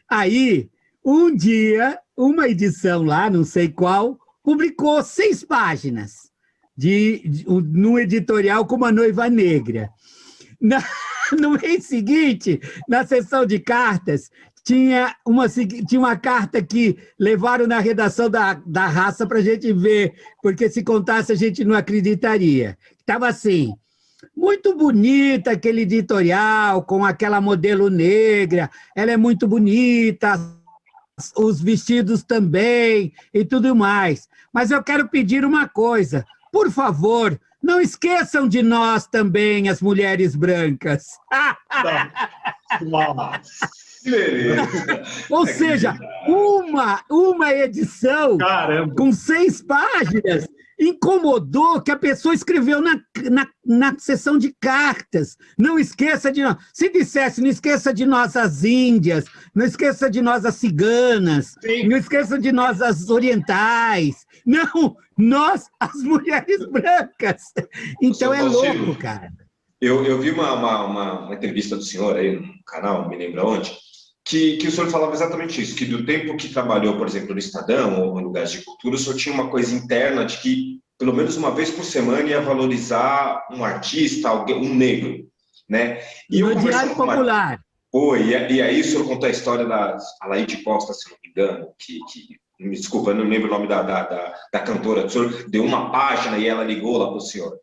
Aí, um dia, uma edição lá, não sei qual, publicou 6 páginas num editorial com uma noiva negra. No mês seguinte, na sessão de cartas, tinha uma carta que levaram na redação da Raça para a gente ver, porque se contasse a gente não acreditaria. Estava assim, muito bonita aquele editorial, com aquela modelo negra, ela é muito bonita, os vestidos também e tudo mais. Mas eu quero pedir uma coisa, por favor, não esqueçam de nós também, as mulheres brancas. Ou seja, uma edição com 6 páginas incomodou que a pessoa escreveu na sessão de cartas. Não esqueça de nós. Se dissesse, não esqueça de nós as índias, não esqueça de nós as ciganas, não esqueça de nós as orientais. Não, nós, as mulheres brancas. Então é louco, cara. Eu vi uma entrevista do senhor aí no canal, não me lembro onde, que o senhor falava exatamente isso, que do tempo que trabalhou, por exemplo, no Estadão ou em lugares de cultura, o senhor tinha uma coisa interna de que, pelo menos uma vez por semana, ia valorizar um artista, um negro, né? E no Diário Popular. E aí o senhor contou a história da Alaide Costa, se não me engano, me desculpa, eu não lembro o nome da cantora, o senhor deu uma página e ela ligou lá para o senhor.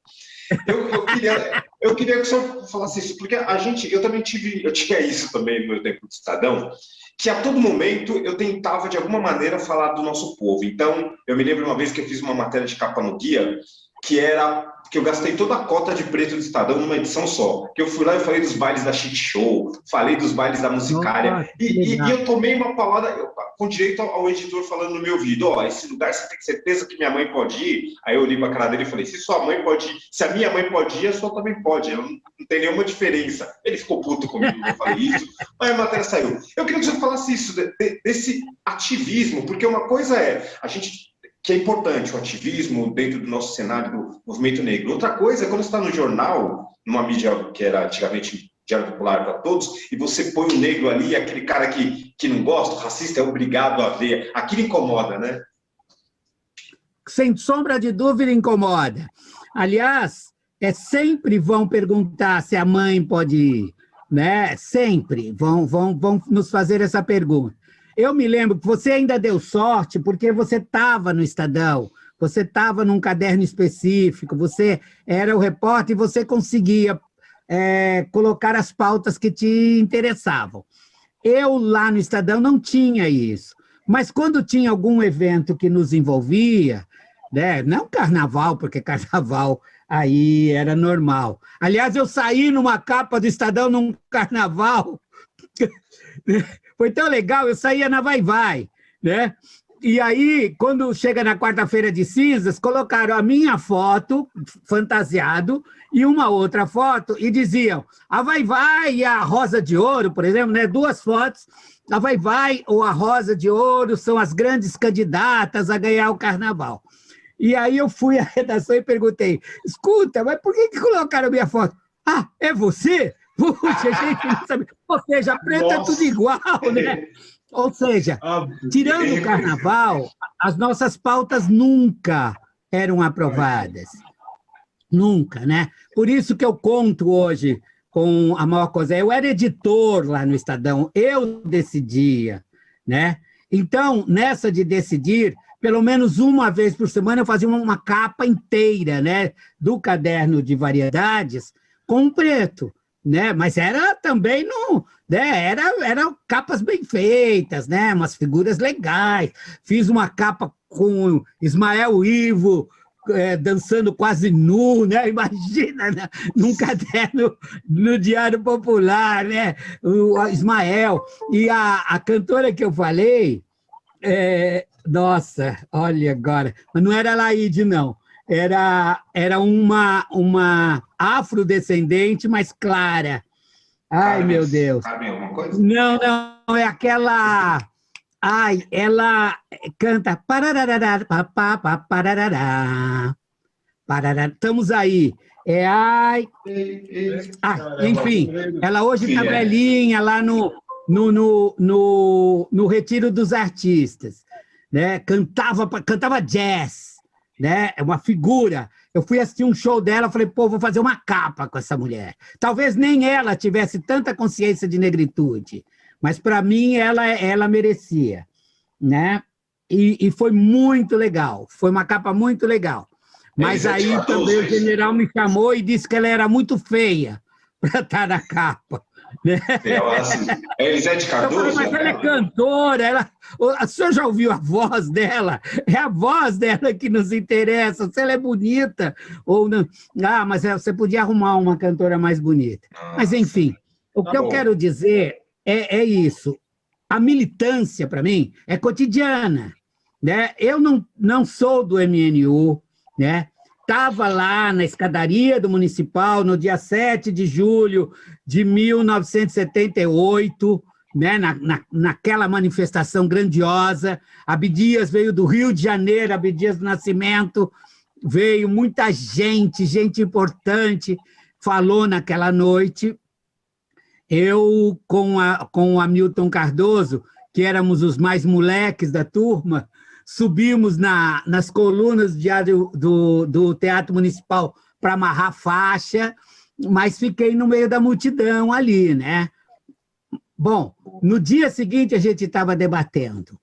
Eu queria que o senhor falasse isso, porque eu tinha isso também no meu tempo de Estadão, que a todo momento eu tentava, de alguma maneira, falar do nosso povo. Então, eu me lembro uma vez que eu fiz uma matéria de capa no Guia, que eu gastei toda a cota de preto do Estadão numa edição só. Que eu fui lá e falei dos bailes da Chic Show, falei dos bailes da Musicária, e eu tomei uma palavra com direito ao editor falando no meu ouvido, esse lugar você tem certeza que minha mãe pode ir? Aí eu olhei para a cara dele e falei, se sua mãe pode ir, se a minha mãe pode ir, a sua também pode, não tem nenhuma diferença. Ele ficou puto comigo, eu falei isso, mas a matéria saiu. Eu queria que você falasse isso, desse ativismo, porque uma coisa que é importante, o ativismo dentro do nosso cenário do movimento negro. Outra coisa é quando você está no jornal, numa mídia que era antigamente Diário Popular para todos, e você põe o negro ali, aquele cara que não gosta, o racista é obrigado a ver. Aquilo incomoda, né? sem sombra de dúvida, incomoda. Aliás, sempre vão perguntar se a mãe pode ir, né? Sempre vão nos fazer essa pergunta. Eu me lembro que você ainda deu sorte porque você estava no Estadão, você estava num caderno específico, você era o repórter e você conseguia colocar as pautas que te interessavam. Eu, lá no Estadão, não tinha isso. Mas quando tinha algum evento que nos envolvia, né, não carnaval, porque carnaval aí era normal. Aliás, eu saí numa capa do Estadão num carnaval, foi tão legal, eu saía na Vai-Vai, né? E aí, quando chega na quarta-feira de cinzas, colocaram a minha foto, fantasiado, e uma outra foto, e diziam, a Vai-Vai e a Rosa de Ouro, por exemplo, né? 2 fotos, a Vai-Vai ou a Rosa de Ouro são as grandes candidatas a ganhar o carnaval. E aí eu fui à redação e perguntei, escuta, mas por que colocaram a minha foto? Ah, é você? Puxa, gente não sabe. Ou seja, preto é tudo igual, né? Ou seja, tirando o carnaval, as nossas pautas nunca eram aprovadas. Nunca, né? Por isso que eu conto hoje com a maior coisa. Eu era editor lá no Estadão, eu decidia, né? Então, nessa de decidir, pelo menos uma vez por semana eu fazia uma capa inteira, né? Do caderno de variedades com preto, né? Mas era também né? Eram capas bem feitas, né? Umas figuras legais. Fiz uma capa com Ismael Ivo dançando quase nu, né? Imagina, né? Num caderno no Diário Popular, né? O Ismael. E a cantora que eu falei, nossa, olha agora, mas não era Laíde, não. Era uma afrodescendente, mas clara. Ai, Carmen, meu Deus. Carmen, alguma coisa? Não, é aquela... Ai, ela canta... Pararará, papá, pararará, parará. Estamos aí. Ai... enfim, ela hoje está velhinha lá no Retiro dos Artistas, né? Cantava jazz, né? É uma figura. Eu fui assistir um show dela, falei, pô, vou fazer uma capa com essa mulher. Talvez nem ela tivesse tanta consciência de negritude, mas para mim ela merecia, né? E foi muito legal, foi uma capa muito legal. Mas aí também o general me chamou e disse que ela era muito feia para estar na capa. Né? É Elisete Cardoso? Mas ela é cantora, o senhor já ouviu a voz dela? É a voz dela que nos interessa, se ela é bonita ou não. Ah, mas você podia arrumar uma cantora mais bonita. Mas, enfim, o que eu quero dizer é isso. A militância, para mim, é cotidiana. Né? Eu não sou do MNU, né? Estava lá na escadaria do Municipal no dia 7 de julho de 1978, né, naquela manifestação grandiosa. Abdias veio do Rio de Janeiro, Abdias do Nascimento, veio muita gente importante, falou naquela noite. Eu, com o Hamilton Cardoso, que éramos os mais moleques da turma, subimos nas colunas do Teatro Municipal para amarrar faixa, mas fiquei no meio da multidão ali, né? Bom, no dia seguinte a gente estava debatendo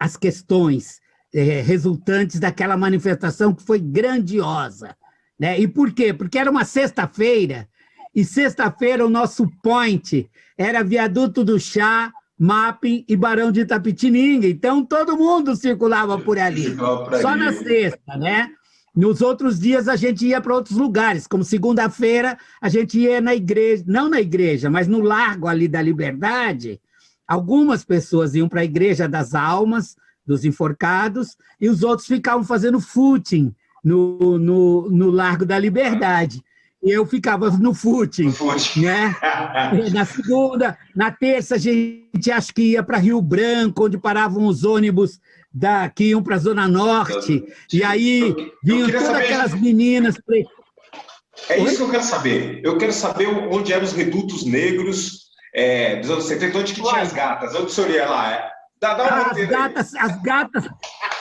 as questões resultantes daquela manifestação que foi grandiosa, né? E por quê? Porque era uma sexta-feira, e sexta-feira o nosso point era Viaduto do Chá, Mapping e Barão de Itapetininga. Então, todo mundo circulava por ali. Só na sexta, né? Nos outros dias, a gente ia para outros lugares, como segunda-feira, a gente ia na igreja, não na igreja, mas no Largo ali da Liberdade. Algumas pessoas iam para a Igreja das Almas, dos Enforcados, e os outros ficavam fazendo footing no Largo da Liberdade. E eu ficava no footing, né? Na segunda, na terça, a gente acho que ia para Rio Branco, onde paravam os ônibus que iam para a Zona Norte, e aí vinham todas aquelas meninas... É isso que eu quero saber. Eu quero saber onde eram os redutos negros dos anos 70, onde que tinha as gatas, onde o senhor ia lá? Dá uma as gatas...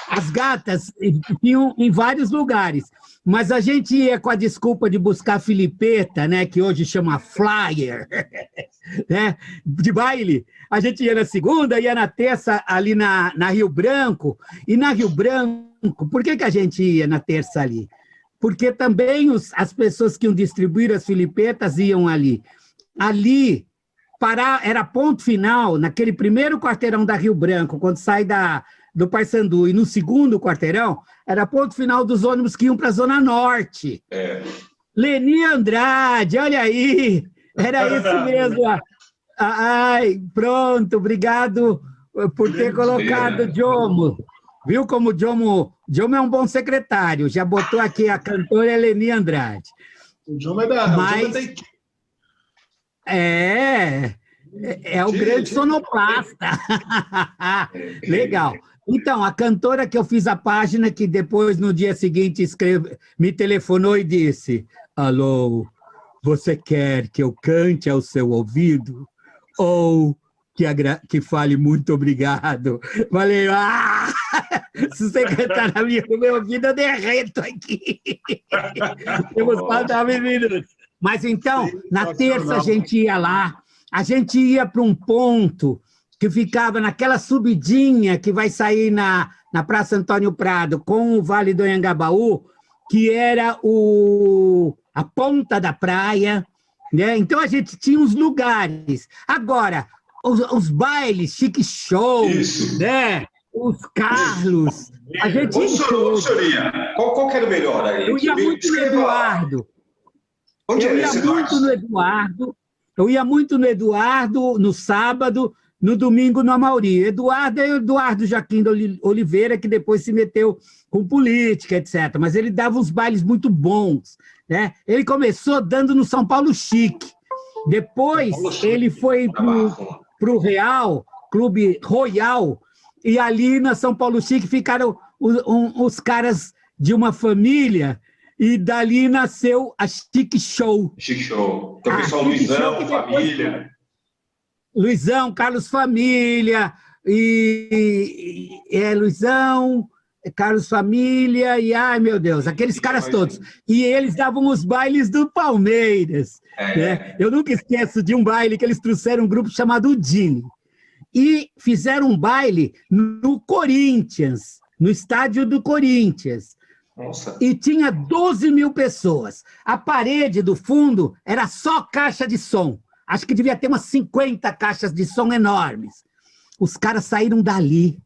As gatas tinham em vários lugares, mas a gente ia com a desculpa de buscar filipeta, né, que hoje chama flyer, né, de baile. A gente ia na segunda, ia na terça ali na Rio Branco. E na Rio Branco, por que a gente ia na terça ali? Porque também as pessoas que iam distribuir as filipetas iam ali. Ali, era ponto final, naquele primeiro quarteirão da Rio Branco, quando sai do Paissandu, e no segundo quarteirão, era ponto final dos ônibus que iam para a Zona Norte. Leni Andrade, olha aí, era isso mesmo. Ai, pronto, obrigado por ter colocado Jomo. Viu como o Jomo é um bom secretário, já botou aqui a cantora Leni Andrade. O Jomo é da equipe. É o grande sonoplasta. Legal. Então, a cantora que eu fiz a página, que depois, no dia seguinte, me telefonou e disse: alô, você quer que eu cante ao seu ouvido? Ou que fale muito obrigado? Falei, se você cantar no meu ouvido, eu derreto aqui. Temos 4 minutos. Mas então, na terça a gente ia lá, a gente ia para um ponto que ficava naquela subidinha que vai sair na Praça Antônio Prado com o Vale do Anhangabaú, que era a ponta da praia, né? Então a gente tinha os lugares. Agora, os bailes, chique show, né? Os Carlos, a gente Senhoria, qual que era o melhor aí? Eu ia muito no Eduardo. Eu ia muito no Eduardo, no sábado, no domingo no Amauri. Eduardo é o Eduardo Joaquim de Oliveira, que depois se meteu com política, etc. Mas ele dava uns bailes muito bons, né? Ele começou dando no São Paulo Chique. Depois ele foi para o Real, Clube Royal, e ali na São Paulo Chique ficaram os caras de uma família, e dali nasceu a Chique Show. Chique Show. Então, pessoal, Luizão, família. Luizão, Carlos Família, Luizão, Carlos Família, e ai meu Deus, aqueles caras todos. E eles davam os bailes do Palmeiras. Né? Eu nunca esqueço de um baile que eles trouxeram um grupo chamado Udine. E fizeram um baile no Corinthians, no estádio do Corinthians. Nossa. E tinha 12 mil pessoas. A parede do fundo era só caixa de som. Acho que devia ter umas 50 caixas de som enormes. Os caras saíram dali,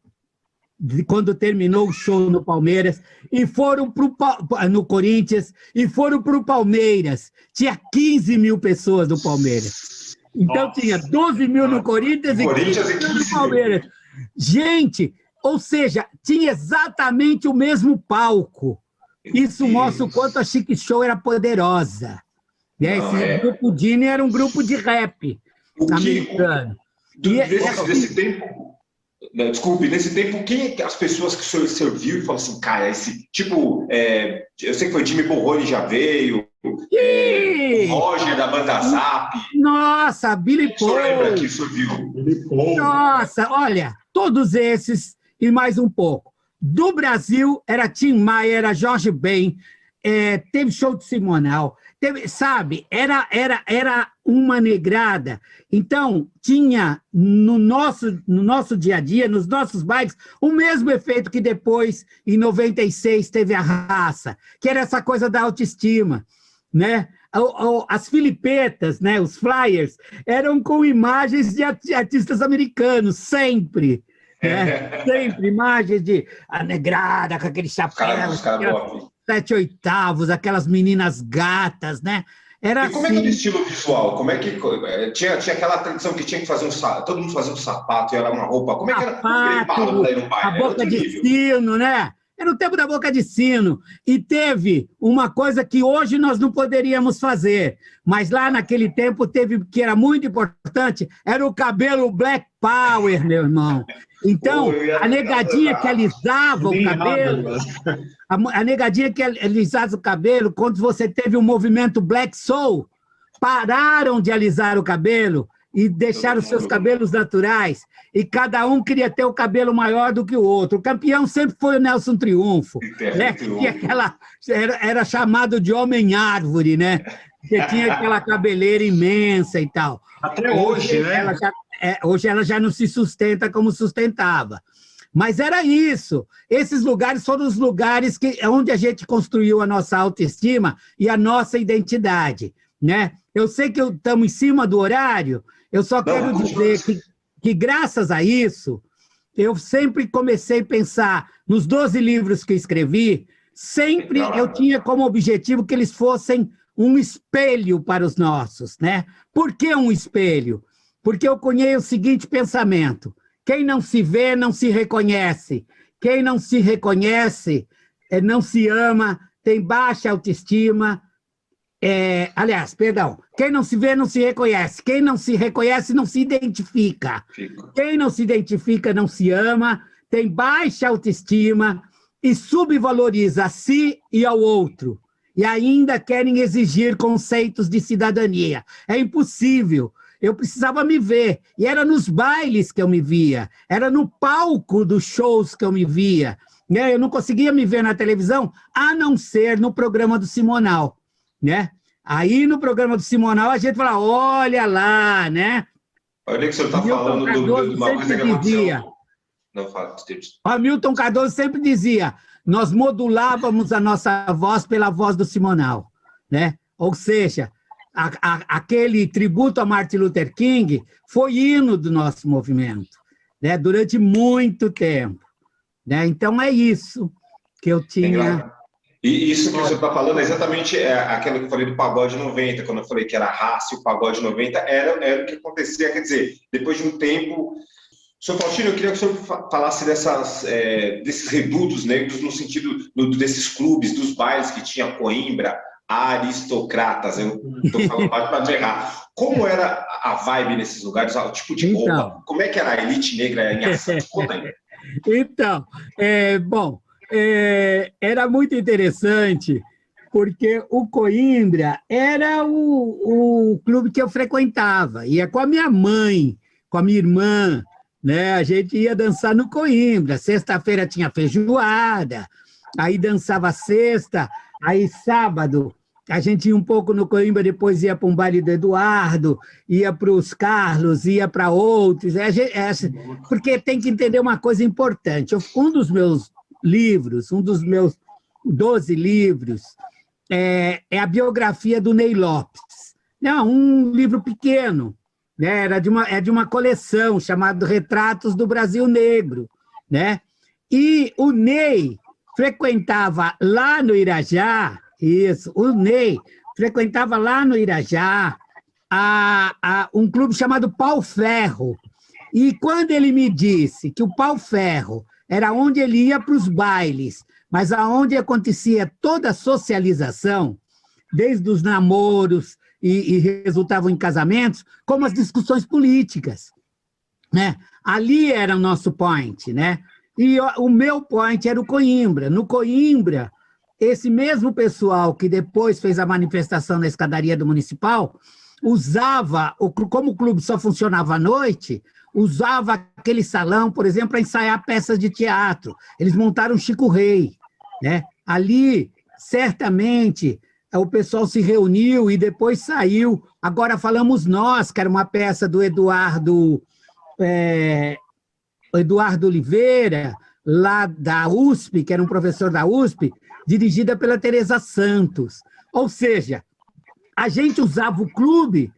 quando terminou o show no Palmeiras, e foram no Corinthians, e foram para o Palmeiras. Tinha 15 mil pessoas no Palmeiras. Então, tinha 12 mil no Corinthians e 15 mil no Palmeiras. Gente, ou seja, tinha exatamente o mesmo palco. Isso mostra o quanto a Chique Show era poderosa. Esse grupo Dini era um grupo de rap americano. Nesse tempo, desculpe, nesse tempo, quem as pessoas que o senhor serviu e falou assim, cara, esse tipo, eu sei que foi Jimmy Borroni já veio, o Roger da banda Zap. Nossa, Billy Paul. O senhor lembra que o senhor viu? Billy Paul. Nossa, olha, todos esses e mais um pouco. Do Brasil, era Tim Maia, era Jorge Ben, teve show de Simonal, sabe, era uma negrada. Então, tinha no nosso dia a dia, nos nossos bailes, o mesmo efeito que depois, em 96, teve a Raça, que era essa coisa da autoestima, né? As filipetas, né, os flyers, eram com imagens de artistas americanos, sempre. Sempre imagens de a negrada com aquele chapéu, 7/8, aquelas meninas gatas, né? Era e como é que era o estilo visual? Como é que tinha aquela tradição que tinha que fazer todo mundo fazia um sapato e era uma roupa? Como é que era preparo para ir no baile? A boca de sino, né? Era o tempo da boca de sino. E teve uma coisa que hoje nós não poderíamos fazer, mas lá naquele tempo teve, que era muito importante, era o cabelo Black Power, meu irmão. Então, a negadinha que alisava o cabelo, a negadinha que alisava o cabelo, quando você teve o movimento Black Soul, pararam de alisar o cabelo e deixaram seus cabelos naturais, e cada um queria ter o cabelo maior do que o outro. O campeão sempre foi o Nelson Triunfo, né? Era chamado de homem-árvore, né? Porque tinha aquela cabeleira imensa e tal. Até hoje, né? Hoje ela já não se sustenta como sustentava. Mas era isso. Esses lugares foram os lugares onde a gente construiu a nossa autoestima e a nossa identidade, né? Eu sei que estamos em cima do horário, eu só quero dizer que, graças a isso, eu sempre comecei a pensar nos 12 livros que escrevi, sempre eu tinha como objetivo que eles fossem um espelho para os nossos, né? Por que um espelho? Porque eu cunhei o seguinte pensamento: quem não se vê, não se reconhece. Quem não se reconhece, não se ama, tem baixa autoestima. Quem não se vê, não se reconhece. Quem não se reconhece, não se identifica. Quem não se identifica, não se ama, tem baixa autoestima e subvaloriza a si e ao outro. E ainda querem exigir conceitos de cidadania. É impossível. Eu precisava me ver. E era nos bailes que eu me via. Era no palco dos shows que eu me via. Eu não conseguia me ver na televisão, a não ser no programa do Simonal, né? Aí, no programa do Simonal, a gente fala, olha lá, né? Olha que o senhor está falando de uma coisa que aconteceu. Não, fala, o Milton Cardoso sempre dizia, nós modulávamos a nossa voz pela voz do Simonal, né? Ou seja, aquele tributo a Martin Luther King foi hino do nosso movimento, né? Durante muito tempo, né? Então, é isso que eu tinha... E isso que você está falando é exatamente aquilo que eu falei do pagode 90, quando eu falei que era raça e o pagode 90, era o que acontecia, quer dizer, depois de um tempo... Senhor Faustino, eu queria que o senhor falasse desses redutos negros no sentido desses clubes, dos bailes que tinha Coimbra, aristocratas, eu estou falando para não errar. Como era a vibe nesses lugares, o tipo de roupa? Como é que era a elite negra em ação? Conta aí. Então, era muito interessante, porque o Coimbra era o clube que eu frequentava, ia com a minha mãe, com a minha irmã, né? A gente ia dançar no Coimbra, sexta-feira tinha feijoada, aí dançava sexta, aí sábado a gente ia um pouco no Coimbra, depois ia para um baile do Eduardo, ia para os Carlos, ia para outros, porque tem que entender uma coisa importante. Um dos meus livros, um dos meus 12 livros, é a biografia do Ney Lopes. Não, um livro pequeno, né? É de uma coleção chamada Retratos do Brasil Negro, né? E o Ney frequentava lá no Irajá, o Ney frequentava lá no Irajá um clube chamado Pau Ferro. E quando ele me disse que o Pau Ferro era onde ele ia para os bailes, mas aonde acontecia toda a socialização, desde os namoros e resultavam em casamentos, como as discussões políticas, né? Ali era o nosso point, né? E o meu point era o Coimbra. No Coimbra, esse mesmo pessoal que depois fez a manifestação na escadaria do Municipal, usava, como o clube só funcionava à noite, usava aquele salão, por exemplo, para ensaiar peças de teatro. Eles montaram Chico Rei, né? Ali, certamente, o pessoal se reuniu e depois saiu. Agora falamos nós, que era uma peça do Eduardo Oliveira, lá da USP, que era um professor da USP, dirigida pela Teresa Santos. Ou seja, a gente usava o clube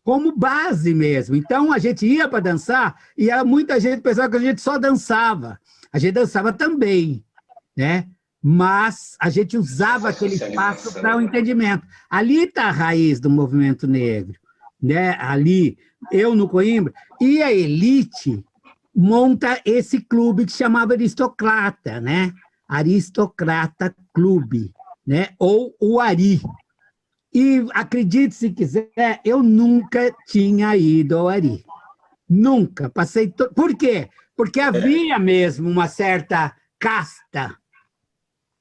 como base mesmo. Então, a gente ia para dançar e muita gente pensava que a gente só dançava. A gente dançava também, né? Mas a gente usava aquele espaço para o entendimento. Ali está a raiz do movimento negro, né? Ali, eu no Coimbra, e a elite monta esse clube que chamava Aristocrata, né? Aristocrata Clube, né? Ou o Ari. E acredite se quiser, eu nunca tinha ido ao Ari. Nunca. Passei. Por quê? Porque havia mesmo uma certa casta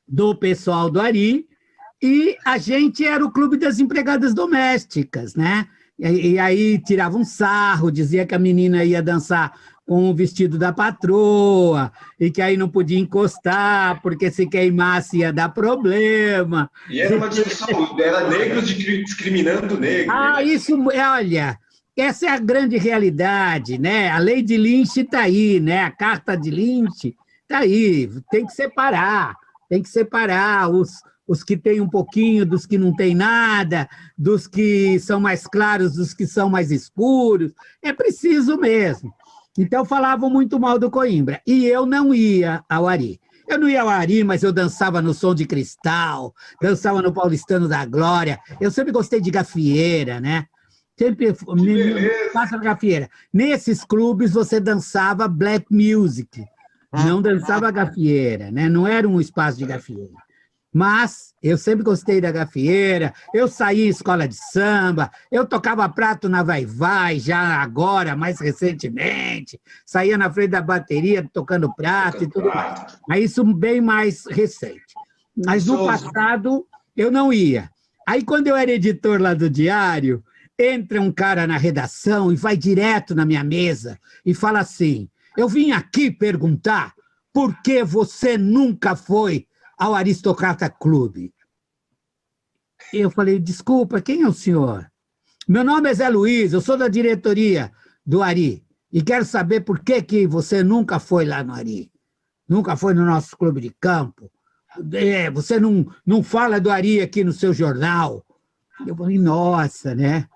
do pessoal do Ari, e a gente era o clube das empregadas domésticas, né? E aí tirava um sarro, dizia que a menina ia dançar com o vestido da patroa, e que aí não podia encostar, porque se queimasse ia dar problema. E era uma discussão, era negros discriminando negros. Ah, isso, olha, essa é a grande realidade, né? A lei de Lynch está aí, né? A carta de Lynch está aí, tem que separar os que têm um pouquinho, dos que não têm nada, dos que são mais claros, dos que são mais escuros, é preciso mesmo. Então, falavam muito mal do Coimbra, e eu não ia ao Ari. Eu não ia ao Ari, mas eu dançava no Som de Cristal, dançava no Paulistano da Glória, eu sempre gostei de gafieira, né? Sempre passa gafieira. Nesses clubes, você dançava black music, não dançava gafieira, né? Não era um espaço de gafieira. Mas eu sempre gostei da gafieira, eu saí em escola de samba, eu tocava prato na Vai-Vai, já agora, mais recentemente, saía na frente da bateria tocando prato e tudo mais. Mas isso bem mais recente. Mas no passado, eu não ia. Aí, quando eu era editor lá do Diário, entra um cara na redação e vai direto na minha mesa e fala assim, eu vim aqui perguntar por que você nunca foi ao Aristocrata Clube. Eu falei, desculpa, quem é o senhor? Meu nome é Zé Luiz, eu sou da diretoria do Ari, e quero saber por que você nunca foi lá no Ari, nunca foi no nosso clube de campo, você não fala do Ari aqui no seu jornal. Eu falei, nossa, né?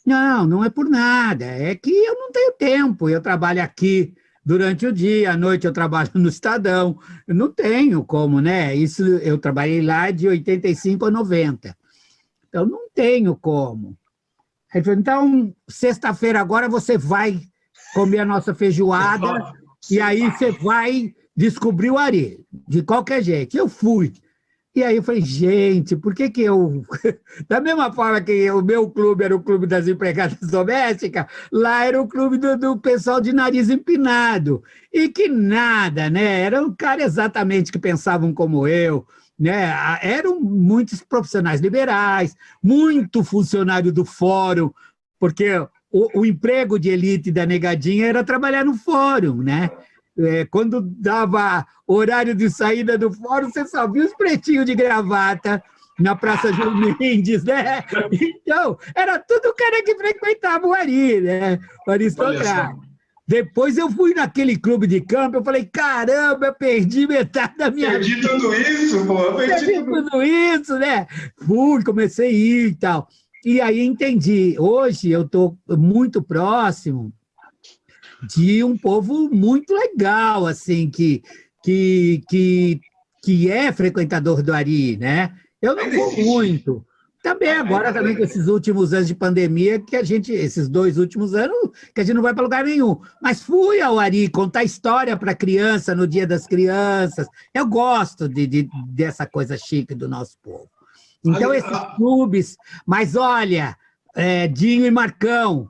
Não é por nada, é que eu não tenho tempo, eu trabalho aqui durante o dia, à noite eu trabalho no Estadão, eu não tenho como, né? Isso eu trabalhei lá de 85 a 90, então não tenho como. Aí ele falou, então, sexta-feira agora você vai comer a nossa feijoada e aí você vai descobrir o Ari, de qualquer jeito. Eu fui. E aí eu falei, gente, por que eu... Da mesma forma que o meu clube era o clube das empregadas domésticas, lá era o clube do pessoal de nariz empinado. E que nada, né? Era um cara exatamente que pensavam como eu, né? Eram muitos profissionais liberais, muito funcionário do fórum, porque o emprego de elite da negadinha era trabalhar no fórum, né? Quando dava horário de saída do fórum, você só via os pretinhos de gravata na Praça João Mendes, né? Então, era tudo cara que frequentava o Ari, né? O aristocrata. Depois eu fui naquele clube de campo, eu falei, caramba, eu perdi metade da minha vida. Perdi tudo isso, pô. Perdi tudo isso, né? Fui, comecei a ir e tal. E aí entendi. Hoje eu estou muito próximo de um povo muito legal, assim, que é frequentador do Ari, né? Eu não vou muito. Também agora, também com esses últimos anos de pandemia, que a gente, esses 2 últimos anos, que a gente não vai para lugar nenhum. Mas fui ao Ari contar história para criança no Dia das Crianças. Eu gosto dessa coisa chique do nosso povo. Então, esses clubes... Mas, olha, Dinho e Marcão,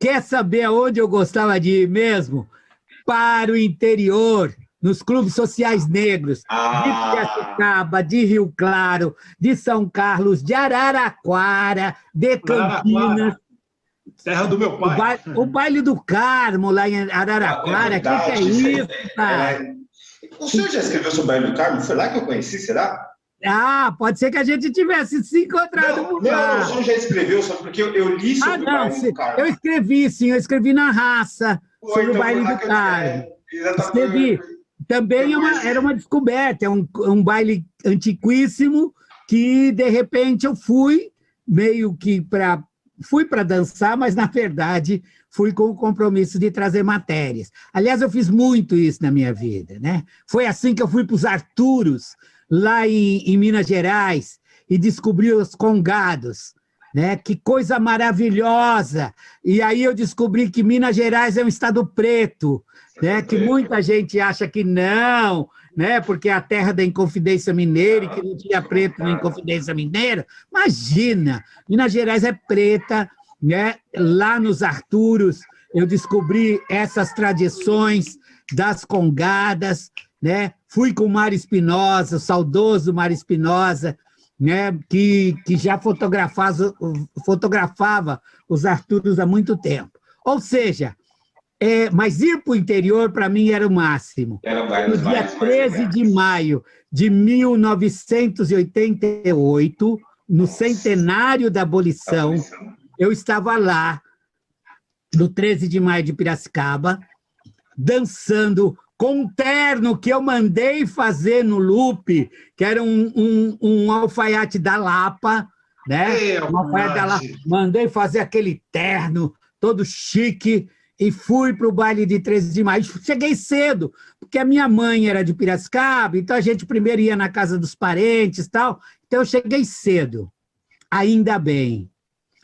quer saber aonde eu gostava de ir mesmo? Para o interior, nos clubes sociais negros, de Piracicaba, de Rio Claro, de São Carlos, de Araraquara, de Campinas. Terra do meu pai. O baile do Carmo, lá em Araraquara, que é isso, cara? O senhor já escreveu sobre o baile do Carmo? Foi lá que eu conheci, será? Pode ser que a gente tivesse se encontrado por lá. Não, o senhor já escreveu, só porque eu li sobre o baile do Carmo. Eu escrevi, sim, eu escrevi na Raça, sobre o baile do Carmo. Escrevi. Também era uma descoberta, é um baile antiquíssimo que, de repente, eu fui meio que fui para dançar, mas, na verdade, fui com o compromisso de trazer matérias. Aliás, eu fiz muito isso na minha vida, né? Foi assim que eu fui para os Arturos, lá em Minas Gerais, e descobri os congados, né? Que coisa maravilhosa! E aí eu descobri que Minas Gerais é um estado preto, né? Que muita gente acha que não, né? Porque é a terra da Inconfidência Mineira e que não tinha preto na Inconfidência Mineira. Imagina! Minas Gerais é preta, né? Lá nos Arturos eu descobri essas tradições das congadas, né? Fui com o Mário Espinosa, o saudoso Mário Espinosa, né, que já fotografava os Arturos há muito tempo. Ou seja, mas ir para o interior, para mim, era o máximo. No dia 13 de maio de 1988, no centenário da abolição, eu estava lá, no 13 de maio de Piracicaba, dançando com um terno que eu mandei fazer no Loop, que era um alfaiate da Lapa, né? Um alfaiate da Lapa. Mandei fazer aquele terno todo chique e fui para o baile de 13 de maio. Cheguei cedo, porque a minha mãe era de Piracicaba, então a gente primeiro ia na casa dos parentes e tal. Então eu cheguei cedo. Ainda bem.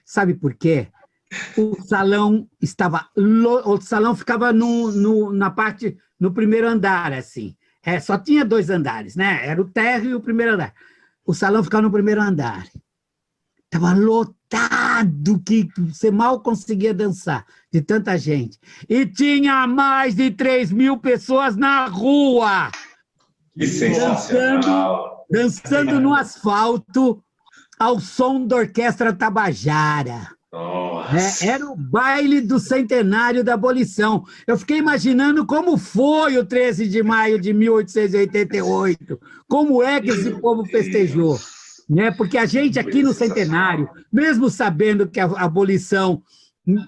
Sabe por quê? O salão ficava na parte, no primeiro andar, assim. Só tinha 2 andares, né? Era o térreo e o primeiro andar. O salão ficava no primeiro andar. Estava lotado, que você mal conseguia dançar, de tanta gente. E tinha mais de 3.000 pessoas na rua. Que sensacional! Dançando no asfalto, ao som da Orquestra Tabajara. Era o baile do centenário da abolição. Eu fiquei imaginando como foi o 13 de maio de 1888, como é que esse povo festejou. Né? Porque a gente aqui no centenário, mesmo sabendo que a abolição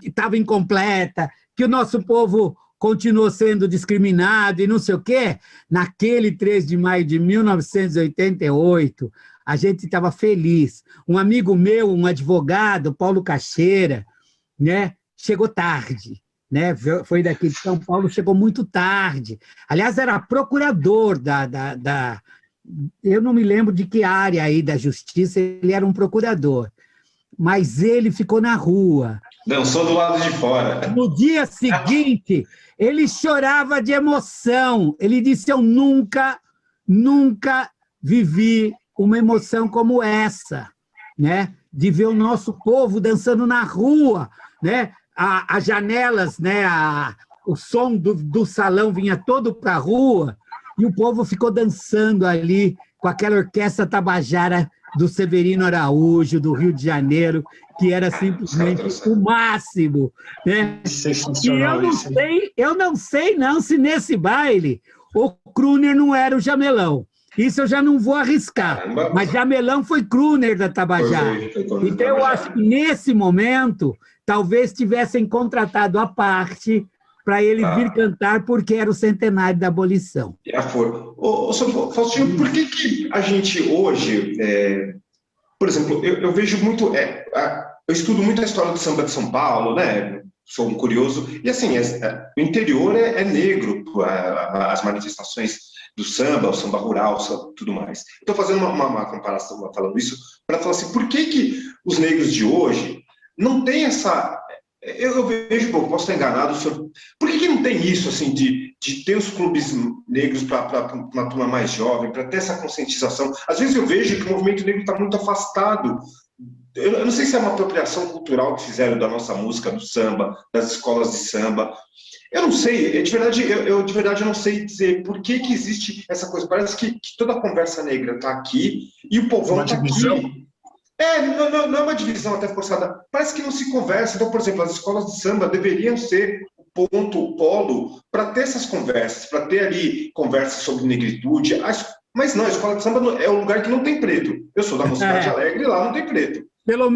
estava incompleta, que o nosso povo continuou sendo discriminado e não sei o quê, naquele 13 de maio de 1988, a gente estava feliz. Um amigo meu, um advogado, Paulo Cacheira, né, chegou tarde, né, foi daqui de São Paulo, chegou muito tarde. Aliás, era procurador eu não me lembro de que área aí da justiça, ele era um procurador, mas ele ficou na rua. Dançou do lado de fora. No dia seguinte, ele chorava de emoção. Ele disse, eu nunca vivi uma emoção como essa, né? De ver o nosso povo dançando na rua, né? As janelas, né? O som do salão vinha todo para a rua, e o povo ficou dançando ali com aquela orquestra tabajara do Severino Araújo, do Rio de Janeiro, que era simplesmente o máximo. Né? E eu não sei se nesse baile o crooner não era o Jamelão. Isso eu já não vou arriscar. Mas Jamelão foi crooner da Tabajara. Então eu acho que nesse momento talvez tivessem contratado a parte para ele vir cantar, porque era o centenário da abolição. Faustinho, por que a gente hoje, por exemplo, eu vejo muito, eu estudo muito a história do samba de São Paulo, né? Sou um curioso, e assim, o interior é negro, as manifestações do samba, o samba rural, tudo mais. Estou fazendo uma comparação, falando isso, para falar assim, por que os negros de hoje não têm essa... Eu vejo, posso estar enganado, por que não tem isso, assim, de ter os clubes negros para uma turma mais jovem, para ter essa conscientização? Às vezes eu vejo que o movimento negro está muito afastado. Eu não sei se é uma apropriação cultural que fizeram da nossa música, do samba, das escolas de samba. Eu não sei, de verdade eu não sei dizer por que existe essa coisa. Parece que toda a conversa negra está aqui e o povão está aqui. Não é uma divisão até forçada. Parece que não se conversa. Então, por exemplo, as escolas de samba deveriam ser o polo para ter essas conversas, para ter ali conversas sobre negritude. Mas não, a escola de samba é um lugar que não tem preto. Eu sou da Mocidade Alegre e lá não tem preto. Pelo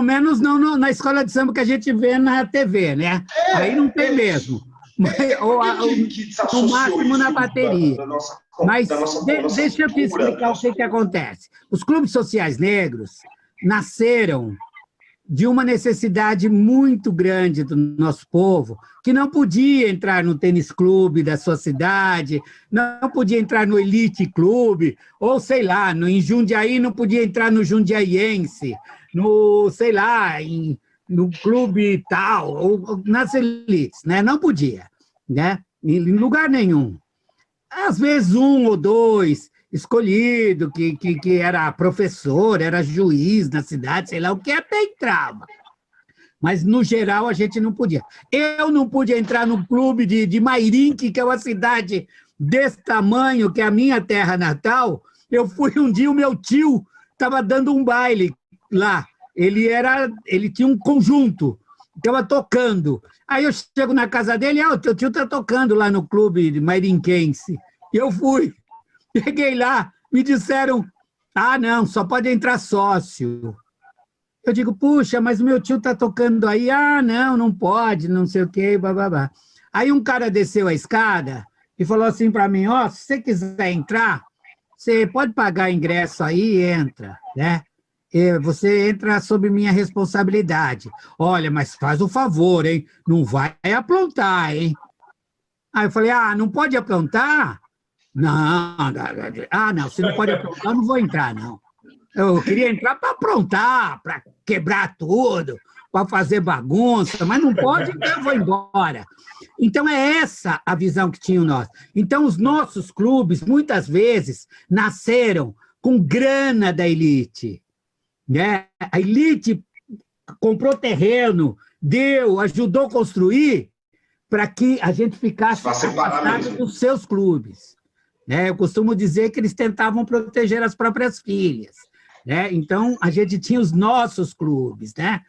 menos não na escola de samba que a gente vê na TV, né? Aí não tem mesmo. No máximo na bateria. Mas deixa eu te explicar o que acontece. Os clubes sociais negros nasceram de uma necessidade muito grande do nosso povo, que não podia entrar no tênis clube da sua cidade, não podia entrar no elite clube, ou sei lá, em Jundiaí não podia entrar no jundiaiense, sei lá, no clube tal, ou nas elites, né? Não podia, né? Em lugar nenhum. Às vezes 1 ou 2 escolhido, que era professor, era juiz na cidade, sei lá o que, até entrava. Mas, no geral, a gente não podia. Eu não podia entrar no clube de Mairinque, que é uma cidade desse tamanho, que é a minha terra natal. Eu fui um dia, o meu tio estava dando um baile lá. Ele tinha um conjunto, estava tocando. Aí eu chego na casa dele, o teu tio está tocando lá no clube de Mairinquense. E eu fui. Cheguei lá, me disseram, não, só pode entrar sócio. Eu digo, puxa, mas o meu tio está tocando aí. Não pode, não sei o quê, bababá. Aí um cara desceu a escada e falou assim para mim, se você quiser entrar, você pode pagar ingresso aí e entra, né? Você entra sob minha responsabilidade. Olha, mas faz o favor, hein? Não vai aprontar, hein? Aí eu falei, não pode aprontar? Não, se não pode aprontar, eu não vou entrar, não. Eu queria entrar para aprontar, para quebrar tudo, para fazer bagunça, mas não pode, então eu vou embora. Então, é essa a visão que tinham nós. Então, os nossos clubes, muitas vezes, nasceram com grana da elite. Né? A elite comprou terreno, ajudou a construir para que a gente ficasse afastado dos seus clubes. Né? Eu costumo dizer que eles tentavam proteger as próprias filhas. Né? Então, a gente tinha os nossos clubes. Né?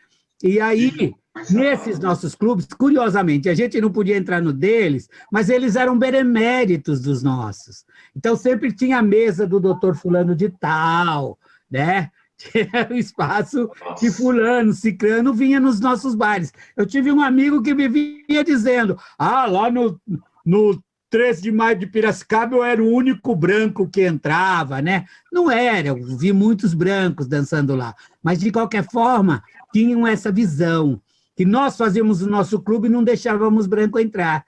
E aí, nesses nossos clubes, curiosamente, a gente não podia entrar no deles, mas eles eram beneméritos dos nossos. Então, sempre tinha a mesa do doutor fulano de tal, né? Tinha o espaço de fulano, ciclano, vinha nos nossos bares. Eu tive um amigo que me vinha dizendo, lá no 13 de maio de Piracicaba eu era o único branco que entrava, né? Não era, eu vi muitos brancos dançando lá, mas de qualquer forma tinham essa visão, que nós fazíamos o nosso clube e não deixávamos branco entrar.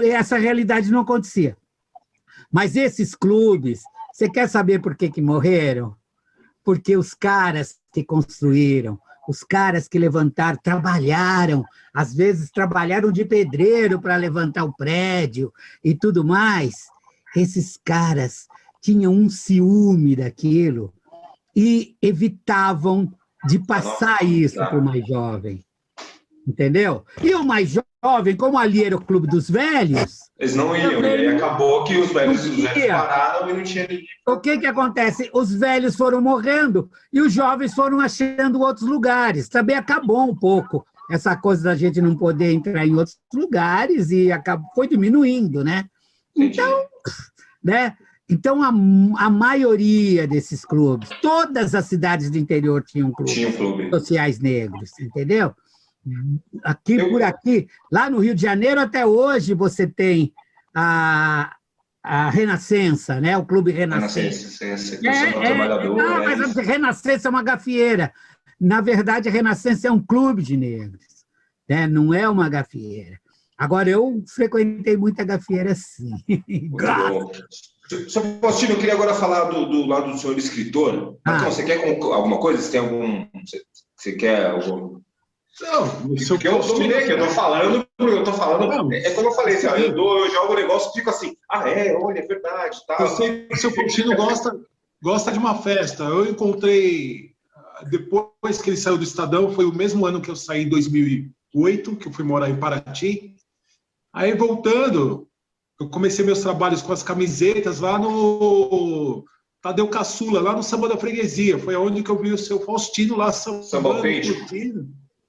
Essa realidade não acontecia. Mas esses clubes, você quer saber por que morreram? Porque os caras que construíram, os caras que levantaram, trabalharam, às vezes trabalharam de pedreiro para levantar o prédio e tudo mais. Esses caras tinham um ciúme daquilo e evitavam de passar isso para o mais jovem. Entendeu? E o mais jovem, como ali era o clube dos velhos... Eles não iam, e aí acabou que os velhos pararam e não tinha ninguém. O que acontece? Os velhos foram morrendo e os jovens foram achando outros lugares. Também acabou um pouco essa coisa da gente não poder entrar em outros lugares e foi diminuindo, né? Então, né? Então, a maioria desses clubes, todas as cidades do interior tinham clubes sociais negros, entendeu? Por aqui, lá no Rio de Janeiro, até hoje, você tem a Renascença, né? O Clube Renascença. Mas a Renascença é uma gafieira. Na verdade, a Renascença é um clube de negros, né? Não é uma gafieira. Agora, eu frequentei muita gafieira, sim. Sr. Faustino, eu queria agora falar do lado do senhor escritor. Então, você quer alguma coisa? Você tem algum... Você quer algum... Não, porque eu dominei aqui, eu tô falando, não. É como eu falei, assim, eu jogo o negócio e fico assim, olha, é verdade, tá. Eu sei que o seu Faustino gosta de uma festa. Eu encontrei, depois que ele saiu do Estadão, foi o mesmo ano que eu saí, em 2008, que eu fui morar em Paraty. Aí, voltando, eu comecei meus trabalhos com as camisetas lá no Tadeu Caçula, lá no Samba da Freguesia. Foi onde que eu vi o seu Faustino lá, Samba autêntico.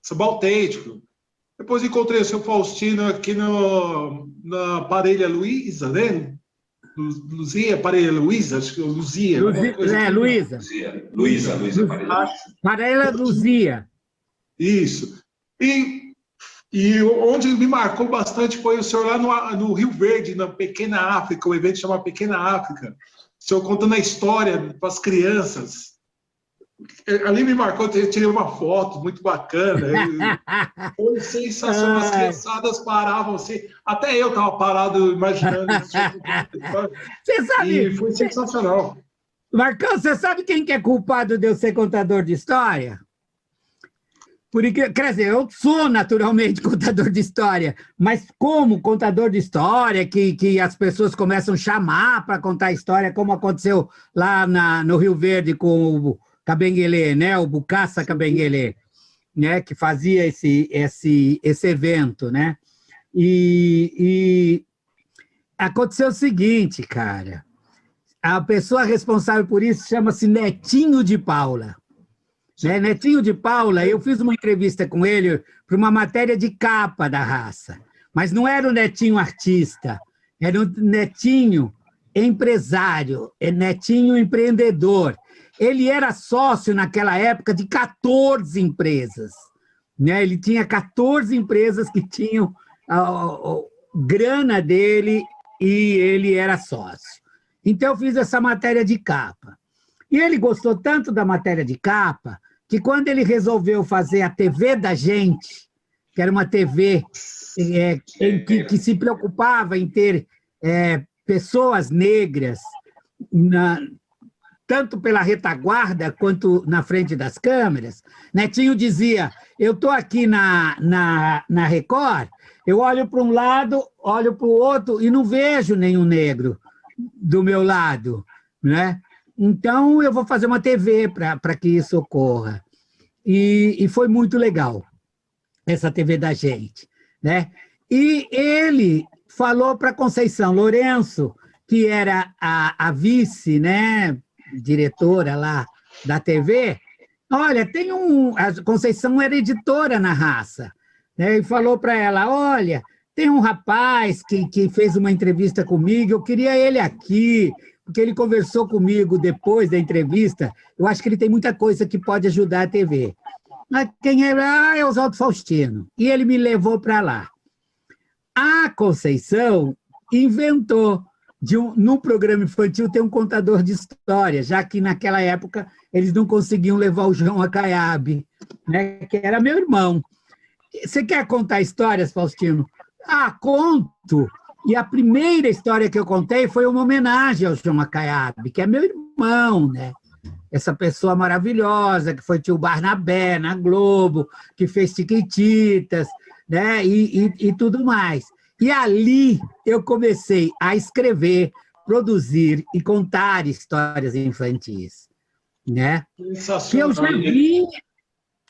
Samba autêntico. Depois encontrei o seu Faustino aqui na Parelha Luísa, né? Luzia, Parelha Luísa, acho que Luzia. Luísa. Luísa Parelha Luzia. Isso. E onde me marcou bastante foi o senhor lá no Rio Verde, na Pequena África, o evento chama Pequena África. O senhor contando a história para as crianças. Ali me marcou, eu tirei uma foto muito bacana. Foi sensacional, as criançadas paravam assim. Até eu estava parado imaginando isso. Você sabe? E foi sensacional. Marcão, você sabe quem que é culpado de eu ser contador de história? Quer dizer, eu sou naturalmente contador de história, mas como contador de história, que as pessoas começam a chamar para contar história, como aconteceu lá no Rio Verde com o Cabenguele, né? O Bucaça Cabenguele, né? Que fazia esse evento, né? E aconteceu o seguinte, cara. a pessoa responsável por isso chama-se Netinho de Paula. Né? Netinho de Paula, eu fiz uma entrevista com ele para uma matéria de capa da Raça, mas não era o Netinho artista, era o Netinho empresário, Netinho empreendedor. Ele era sócio naquela época de 14 empresas. Né? Ele tinha 14 empresas que tinham a grana dele e ele era sócio. Então, eu fiz essa matéria de capa. E ele gostou tanto da matéria de capa que, quando ele resolveu fazer a TV da Gente, que era uma TV que se preocupava em ter pessoas negras tanto pela retaguarda quanto na frente das câmeras, Netinho dizia, eu estou aqui na Record, eu olho para um lado, olho para o outro e não vejo nenhum negro do meu lado, né? Então, eu vou fazer uma TV para que isso ocorra. E foi muito legal, essa TV da Gente, né? E ele falou para Conceição Lourenço, que era a vice, né, diretora lá da TV, olha, a Conceição era editora na Raça, né, e falou para ela, olha, tem um rapaz que fez uma entrevista comigo, eu queria ele aqui, porque ele conversou comigo depois da entrevista, eu acho que ele tem muita coisa que pode ajudar a TV. Mas quem era? É Oswaldo Faustino. E ele me levou para lá. A Conceição inventou no programa infantil ter um contador de história, já que naquela época eles não conseguiam levar o João Acaiabe, né, que era meu irmão. Você quer contar histórias, Faustino? Ah, conto. E a primeira história que eu contei foi uma homenagem ao João Acaiabe, que é meu irmão, né? Essa pessoa maravilhosa, que foi tio Barnabé na Globo, que fez Chiquititas, né? E tudo mais. E ali eu comecei a escrever, produzir e contar histórias infantis, né?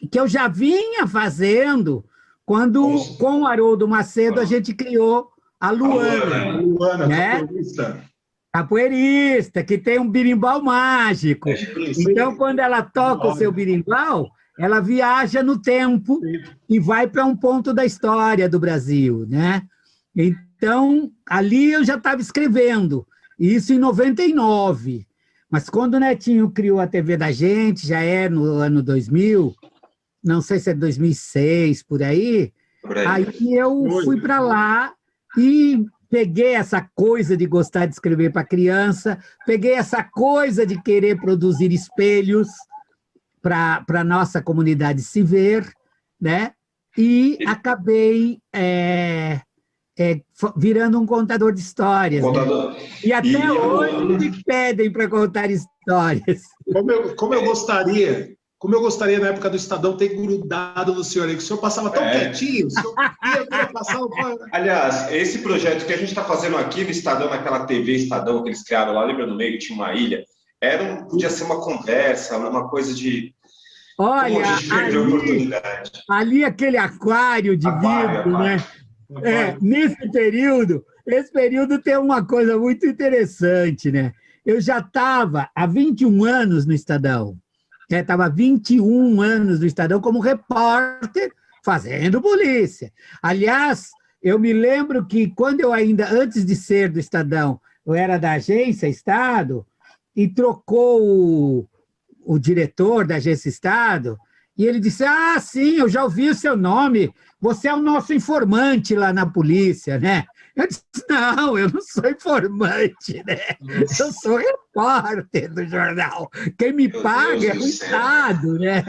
Que eu já vinha fazendo quando, com o Haroldo Macedo, a gente criou a Luana, né? Capoeirista, que tem um birimbau mágico. Então, quando ela toca o seu birimbau, ela viaja no tempo e vai para um ponto da história do Brasil, né? Então, ali eu já estava escrevendo, isso em 99. Mas quando o Netinho criou a TV da Gente, já no ano 2000, não sei se é 2006, por aí eu fui para lá e peguei essa coisa de gostar de escrever para criança, peguei essa coisa de querer produzir espelhos para a nossa comunidade se ver, né? E acabei virando um contador de histórias. Né? E até hoje me pedem para contar histórias. Como eu gostaria, na época do Estadão, ter grudado no senhor aí, que o senhor passava tão quietinho, o senhor passava... Aliás, esse projeto que a gente está fazendo aqui no Estadão, naquela TV Estadão que eles criaram lá, lembra, no meio que tinha uma ilha, podia ser uma conversa, uma coisa de... Olha, ali aquele aquário de vidro, né? Esse período tem uma coisa muito interessante, né? Eu já estava há 21 anos no Estadão. Estava 21 anos no Estadão como repórter, fazendo polícia. Aliás, eu me lembro que quando eu ainda, antes de ser do Estadão, eu era da Agência Estado, e trocou o diretor da Agência Estado, e ele disse, sim, eu já ouvi o seu nome, você é o nosso informante lá na polícia, né? Eu disse, não, eu não sou informante, né? Eu sou repórter do jornal. Quem me paga é o Estado, né?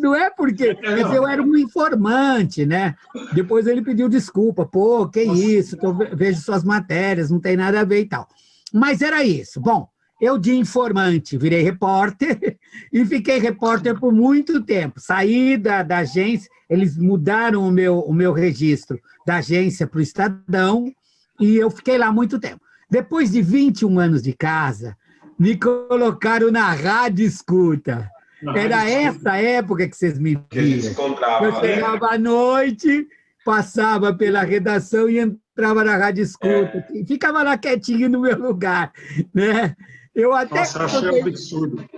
Não é porque... Quer dizer, eu era um informante, né? Depois ele pediu desculpa. Pô, que isso? Eu vejo suas matérias, não tem nada a ver e tal. Mas era isso. Bom, eu de informante virei repórter e fiquei repórter por muito tempo. Saí da agência, eles mudaram o meu registro da agência para o Estadão e eu fiquei lá muito tempo. Depois de 21 anos de casa, me colocaram na Rádio Escuta. Era essa época que vocês me viram. Eu chegava à noite, passava pela redação e entrava na rádio escuta, ficava lá quietinho no meu lugar, né? Eu até Nossa, achei um absurdo.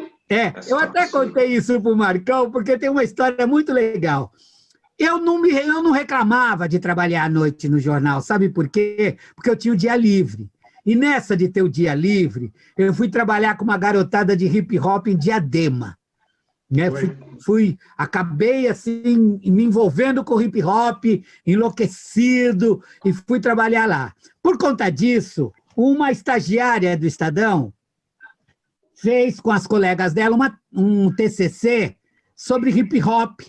eu até contei isso para o Marcão, porque tem uma história muito legal. Eu não reclamava de trabalhar à noite no jornal, sabe por quê? Porque eu tinha o dia livre. E nessa de ter o dia livre, eu fui trabalhar com uma garotada de hip hop em Diadema. Né? Acabei assim, me envolvendo com hip hop, enlouquecido, e fui trabalhar lá. Por conta disso, uma estagiária do Estadão fez com as colegas dela um TCC sobre hip hop.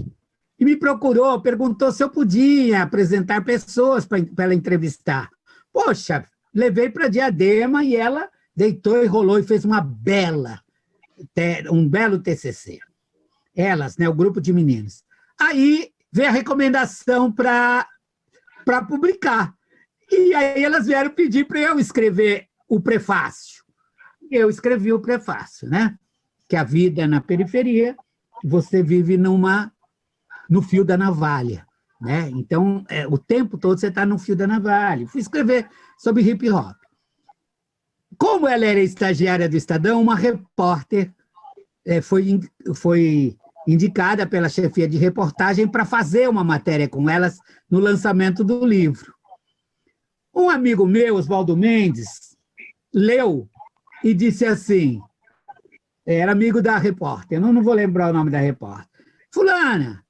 E me procurou, perguntou se eu podia apresentar pessoas para ela entrevistar. Poxa, levei para Diadema e ela deitou e rolou e fez um belo TCC. Elas, né, o grupo de meninos. Aí veio a recomendação para publicar. E aí elas vieram pedir para eu escrever o prefácio. Eu escrevi o prefácio, né? Que a vida é na periferia, você vive no fio da navalha, né? Então, o tempo todo você está no fio da navalha. Fui escrever sobre hip hop. Como ela era estagiária do Estadão, uma repórter foi indicada pela chefia de reportagem para fazer uma matéria com elas no lançamento do livro. Um amigo meu, Oswaldo Mendes, leu e disse assim, era amigo da repórter, eu não vou lembrar o nome da repórter. Fulana,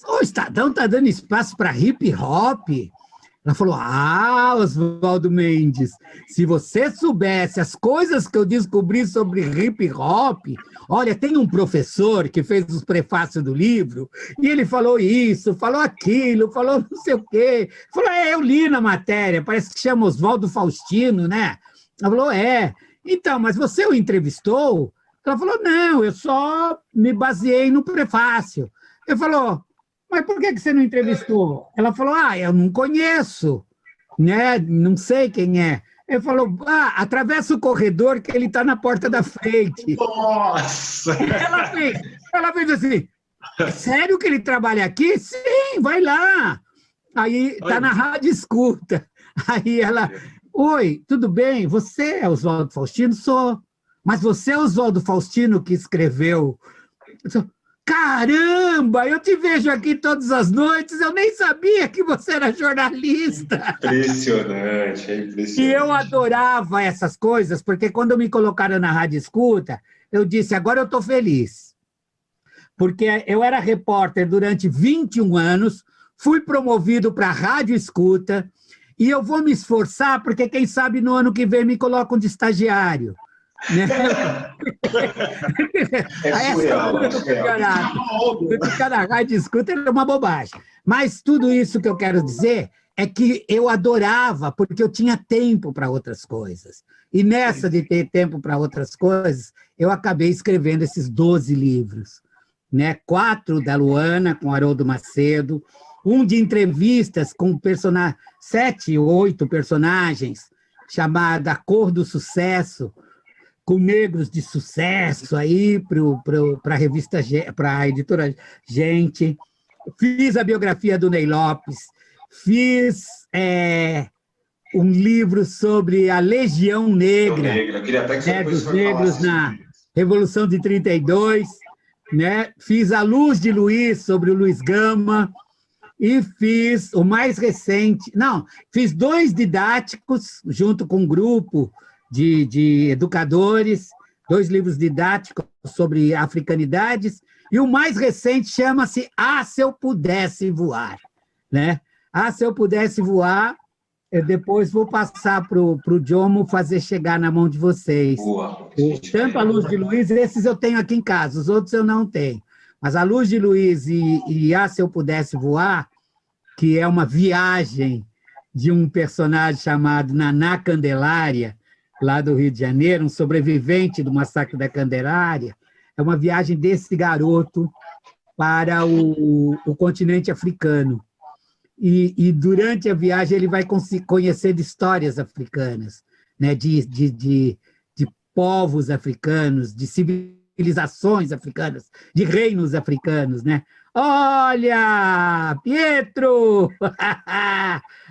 o Estadão está dando espaço para hip hop? Ela falou, Oswaldo Mendes, se você soubesse as coisas que eu descobri sobre hip hop, olha, tem um professor que fez os prefácios do livro, e ele falou isso, falou aquilo, falou não sei o quê. Falou, eu li na matéria, parece que chama Oswaldo Faustino, né? Ela falou, então, mas você o entrevistou? Ela falou, não, eu só me baseei no prefácio. Ele falou, mas por que você não entrevistou? Ela falou, eu não conheço, né? Não sei quem é. Ele falou, atravessa o corredor que ele está na porta da frente. Nossa! Ela fez assim, sério que ele trabalha aqui? Sim, vai lá. Aí está na rádio escuta. Aí ela, oi, tudo bem? Você é Oswaldo Faustino? Sou. Mas você é Oswaldo Faustino que escreveu... Caramba, eu te vejo aqui todas as noites, eu nem sabia que você era jornalista. Impressionante, é impressionante. E eu adorava essas coisas, porque quando me colocaram na rádio escuta, eu disse, agora eu estou feliz. Porque eu era repórter durante 21 anos, fui promovido para a rádio escuta, e eu vou me esforçar, porque quem sabe no ano que vem me colocam de estagiário. Né? É surreal, Ficar na rádio escuta é uma bobagem. Mas tudo isso que eu quero dizer é que eu adorava, porque eu tinha tempo para outras coisas. E nessa de ter tempo para outras coisas, eu acabei escrevendo esses 12 livros. Né? 4 da Luana, com Haroldo Macedo, um de entrevistas com 7 ou 8 personagens, chamada A Cor do Sucesso, com negros de sucesso aí para a revista, para a editora Gente. Fiz a biografia do Ney Lopes, fiz um livro sobre a Legião Negra, dos negros na Revolução de 32, né? Fiz A Luz de Luiz, sobre o Luiz Gama, e fiz o mais recente... fiz 2 didáticos, junto com um grupo de educadores, 2 livros didáticos sobre africanidades, e o mais recente chama-se Se Eu Pudesse Voar. Né? Se Eu Pudesse Voar, eu depois vou passar para o Jomo fazer chegar na mão de vocês. Boa. Tanto A Luz de Luiz, esses eu tenho aqui em casa, os outros eu não tenho. Mas A Luz de Luiz e Se Eu Pudesse Voar, que é uma viagem de um personagem chamado Naná Candelária, lá do Rio de Janeiro, um sobrevivente do massacre da Candelária, é uma viagem desse garoto para o continente africano. E durante a viagem ele vai conhecer de histórias africanas, né? de povos africanos, de civilizações civilizações africanas, de reinos africanos, né? Olha, Pietro!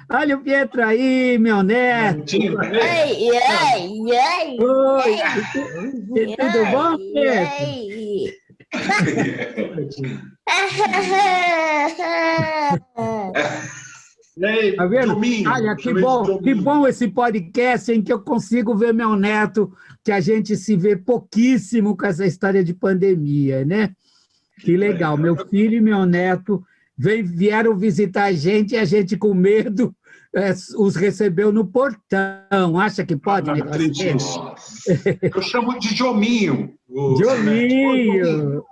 Olha o Pietro aí, meu neto! Ei, ei, ei! Oi! Tudo bom, Pietro? Tá vendo? Domingo, Olha, que bom esse podcast em que eu consigo ver meu neto, que a gente se vê pouquíssimo com essa história de pandemia, né? Que legal, meu filho e meu neto vieram visitar a gente com medo, os recebeu no portão. Acha que pode? Não acredito. Eu chamo de Jominho. Jominho!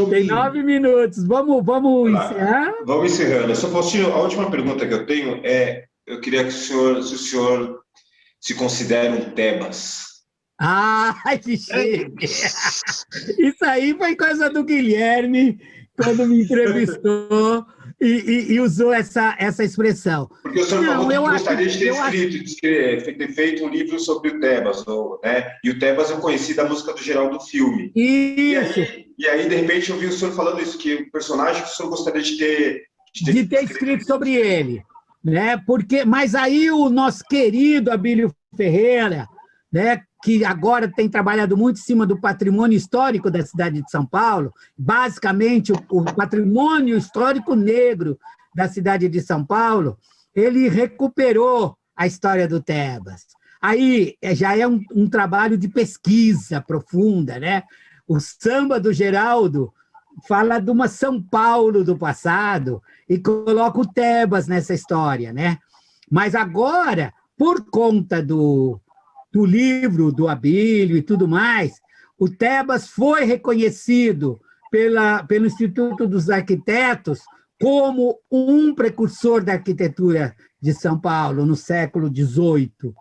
Tem 9 minutos. Vamos encerrar? Vamos encerrando. Só, Faustino, a última pergunta que eu tenho é: eu queria que se o senhor se considere um Tebas. Ah, que chique! Isso aí foi coisa do Guilherme, quando me entrevistou e usou essa expressão. Porque o senhor falou que gostaria de ter feito um livro sobre o Tebas, né? E o Tebas eu conheci da música do Geraldo Filme. Isso. E aí, de repente, eu vi o senhor falando isso, que o personagem que o senhor gostaria de ter escrito sobre ele, né? Mas aí o nosso querido Abílio Ferreira, né, que agora tem trabalhado muito em cima do patrimônio histórico da cidade de São Paulo, basicamente o patrimônio histórico negro da cidade de São Paulo, ele recuperou a história do Tebas. Aí já é um trabalho de pesquisa profunda, né? O samba do Geraldo fala de uma São Paulo do passado e coloca o Tebas nessa história, né? Mas agora, por conta do livro do Abílio e tudo mais, o Tebas foi reconhecido pelo Instituto dos Arquitetos como um precursor da arquitetura de São Paulo no século XVIII.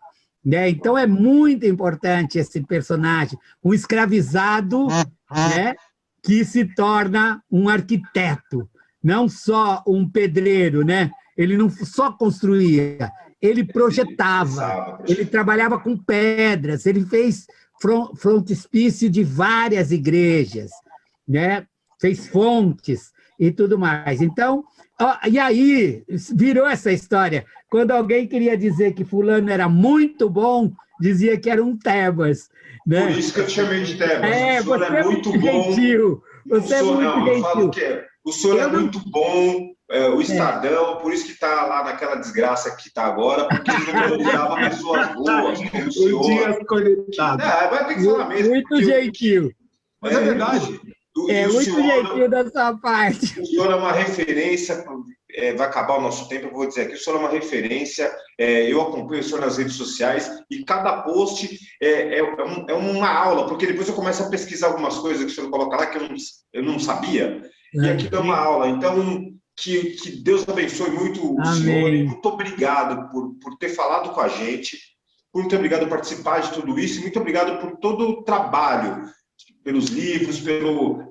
Né? Então, é muito importante esse personagem, um escravizado, né, que se torna um arquiteto, não só um pedreiro, né? Ele não só construía, ele projetava, ele trabalhava com pedras, ele fez frontispício de várias igrejas, né? Fez fontes e tudo mais. Então, e aí virou essa história. Quando alguém queria dizer que fulano era muito bom, dizia que era um Tebas. Né? Por isso que eu te chamei de Tebas. O senhor é muito bom. Gentil. Você é muito gentil. Eu falo que o senhor é muito bom. O Estadão, por isso que está lá naquela desgraça que está agora, porque ele não valorizava pessoas boas, como o senhor. Vai ter que falar mesmo. Muito gentil. Mas é verdade. Muito gentil da sua parte. O senhor é uma referência, vai acabar o nosso tempo, eu vou dizer aqui, o senhor é uma referência, eu acompanho o senhor nas redes sociais, e cada post é uma aula, porque depois eu começo a pesquisar algumas coisas que o senhor coloca lá que eu não sabia, e aqui dá uma aula. Então, que Deus abençoe muito o senhor, e muito obrigado por ter falado com a gente, muito obrigado por participar de tudo isso, e muito obrigado por todo o trabalho, pelos livros,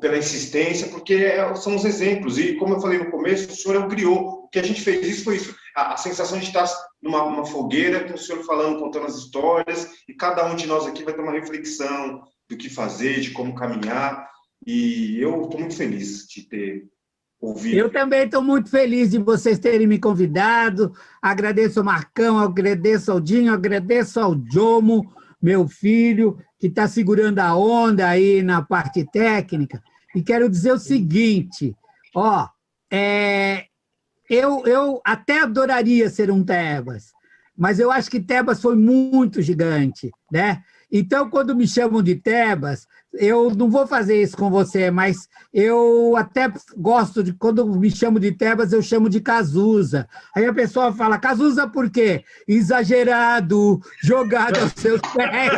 pela insistência, porque são os exemplos. E, como eu falei no começo, o senhor é um griot. O que a gente fez isso foi isso. A sensação de estar numa fogueira, com o senhor falando, contando as histórias, e cada um de nós aqui vai ter uma reflexão do que fazer, de como caminhar. E eu estou muito feliz de ter ouvido. Eu também estou muito feliz de vocês terem me convidado. Agradeço ao Marcão, agradeço ao Dinho, agradeço ao Jomo, meu filho, que está segurando a onda aí na parte técnica, e quero dizer o seguinte, eu até adoraria ser um Tebas, mas eu acho que Tebas foi muito gigante, né? Então, quando me chamam de Tebas, eu não vou fazer isso com você, mas eu até gosto de, quando me chamo de Tebas, eu chamo de Cazuza. Aí a pessoa fala, Cazuza por quê? Exagerado, jogado aos seus pés.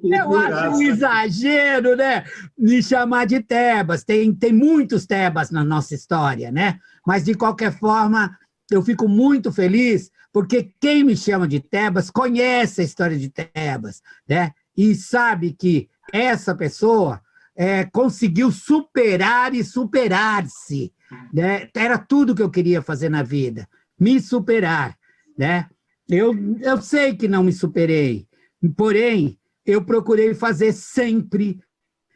Eu acho um exagero, né? Me chamar de Tebas. Tem muitos Tebas na nossa história, né? Mas, de qualquer forma, eu fico muito feliz, porque quem me chama de Tebas conhece a história de Tebas, né? E sabe que essa pessoa conseguiu superar e superar-se, né? Era tudo que eu queria fazer na vida, me superar, né? Eu sei que não me superei, porém, eu procurei fazer sempre,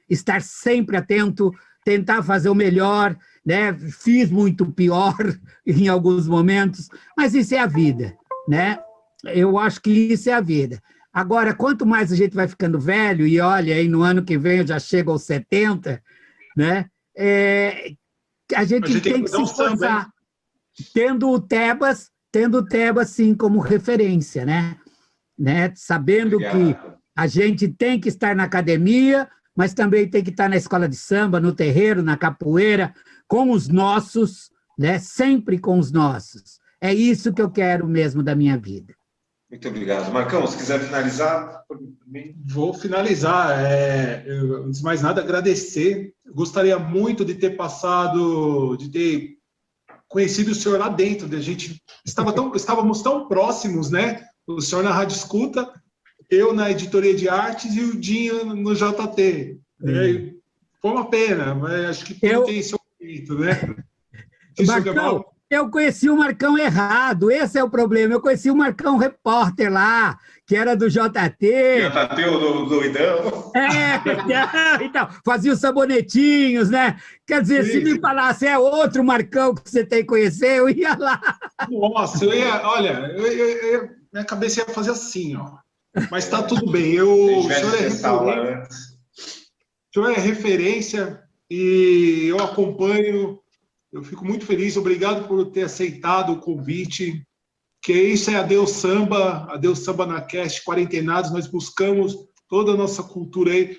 estar sempre atento, tentar fazer o melhor, né? Fiz muito pior em alguns momentos, mas isso é a vida, né? Eu acho que isso é a vida. Agora, quanto mais a gente vai ficando velho, e olha, aí no ano que vem eu já chego aos 70, né? A gente tem que se esforçar, tendo o Tebas, sim, como referência, né? Sabendo que a gente tem que estar na academia, mas também tem que estar na escola de samba, no terreiro, na capoeira, com os nossos, né? Sempre com os nossos. É isso que eu quero mesmo da minha vida. Muito obrigado. Marcão, se quiser finalizar... Vou finalizar. Antes de mais nada, agradecer. Gostaria muito de ter conhecido o senhor lá dentro. A gente estávamos tão próximos, né? O senhor na Rádio Escuta, eu na editoria de artes e o Dinho no JT. Foi uma pena, mas acho que tudo tem seu jeito, né? Marcão, eu conheci o Marcão errado, esse é o problema. Eu conheci o Marcão repórter lá, que era do JT. JT, o doidão. Então, fazia os sabonetinhos, né? Quer dizer, se me falasse é outro Marcão que você tem que conhecer, eu ia lá. Nossa, minha cabeça ia fazer assim, ó. Mas tá tudo bem. O senhor é referência e eu acompanho. Eu fico muito feliz, obrigado por ter aceitado o convite, que isso é Adeus Samba na Cast Quarentenados, nós buscamos toda a nossa cultura aí,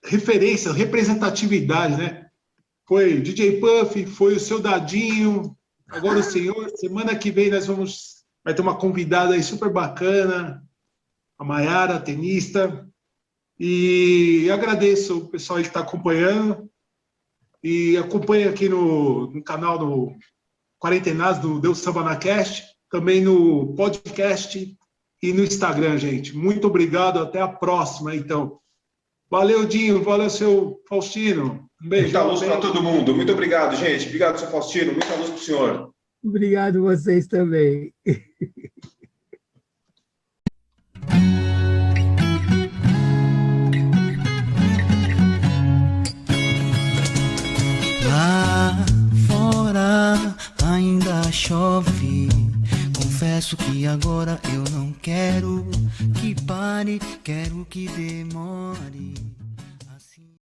referência, representatividade, né? Foi DJ Puff, foi o seu Dadinho, agora o senhor, semana que vem vai ter uma convidada aí super bacana, a Maiara, tenista, e agradeço o pessoal aí que está acompanhando. E acompanha aqui no canal do Quarentenados do Deus Samba na Cast, também no podcast e no Instagram, gente. Muito obrigado, até a próxima, então. Valeu, Dinho, valeu, seu Faustino. Um beijo. Muita luz para todo mundo. Muito obrigado, gente. Obrigado, seu Faustino. Muita luz para o senhor. Obrigado vocês também. Lá fora ainda chove. Confesso que agora eu não quero que pare, quero que demore.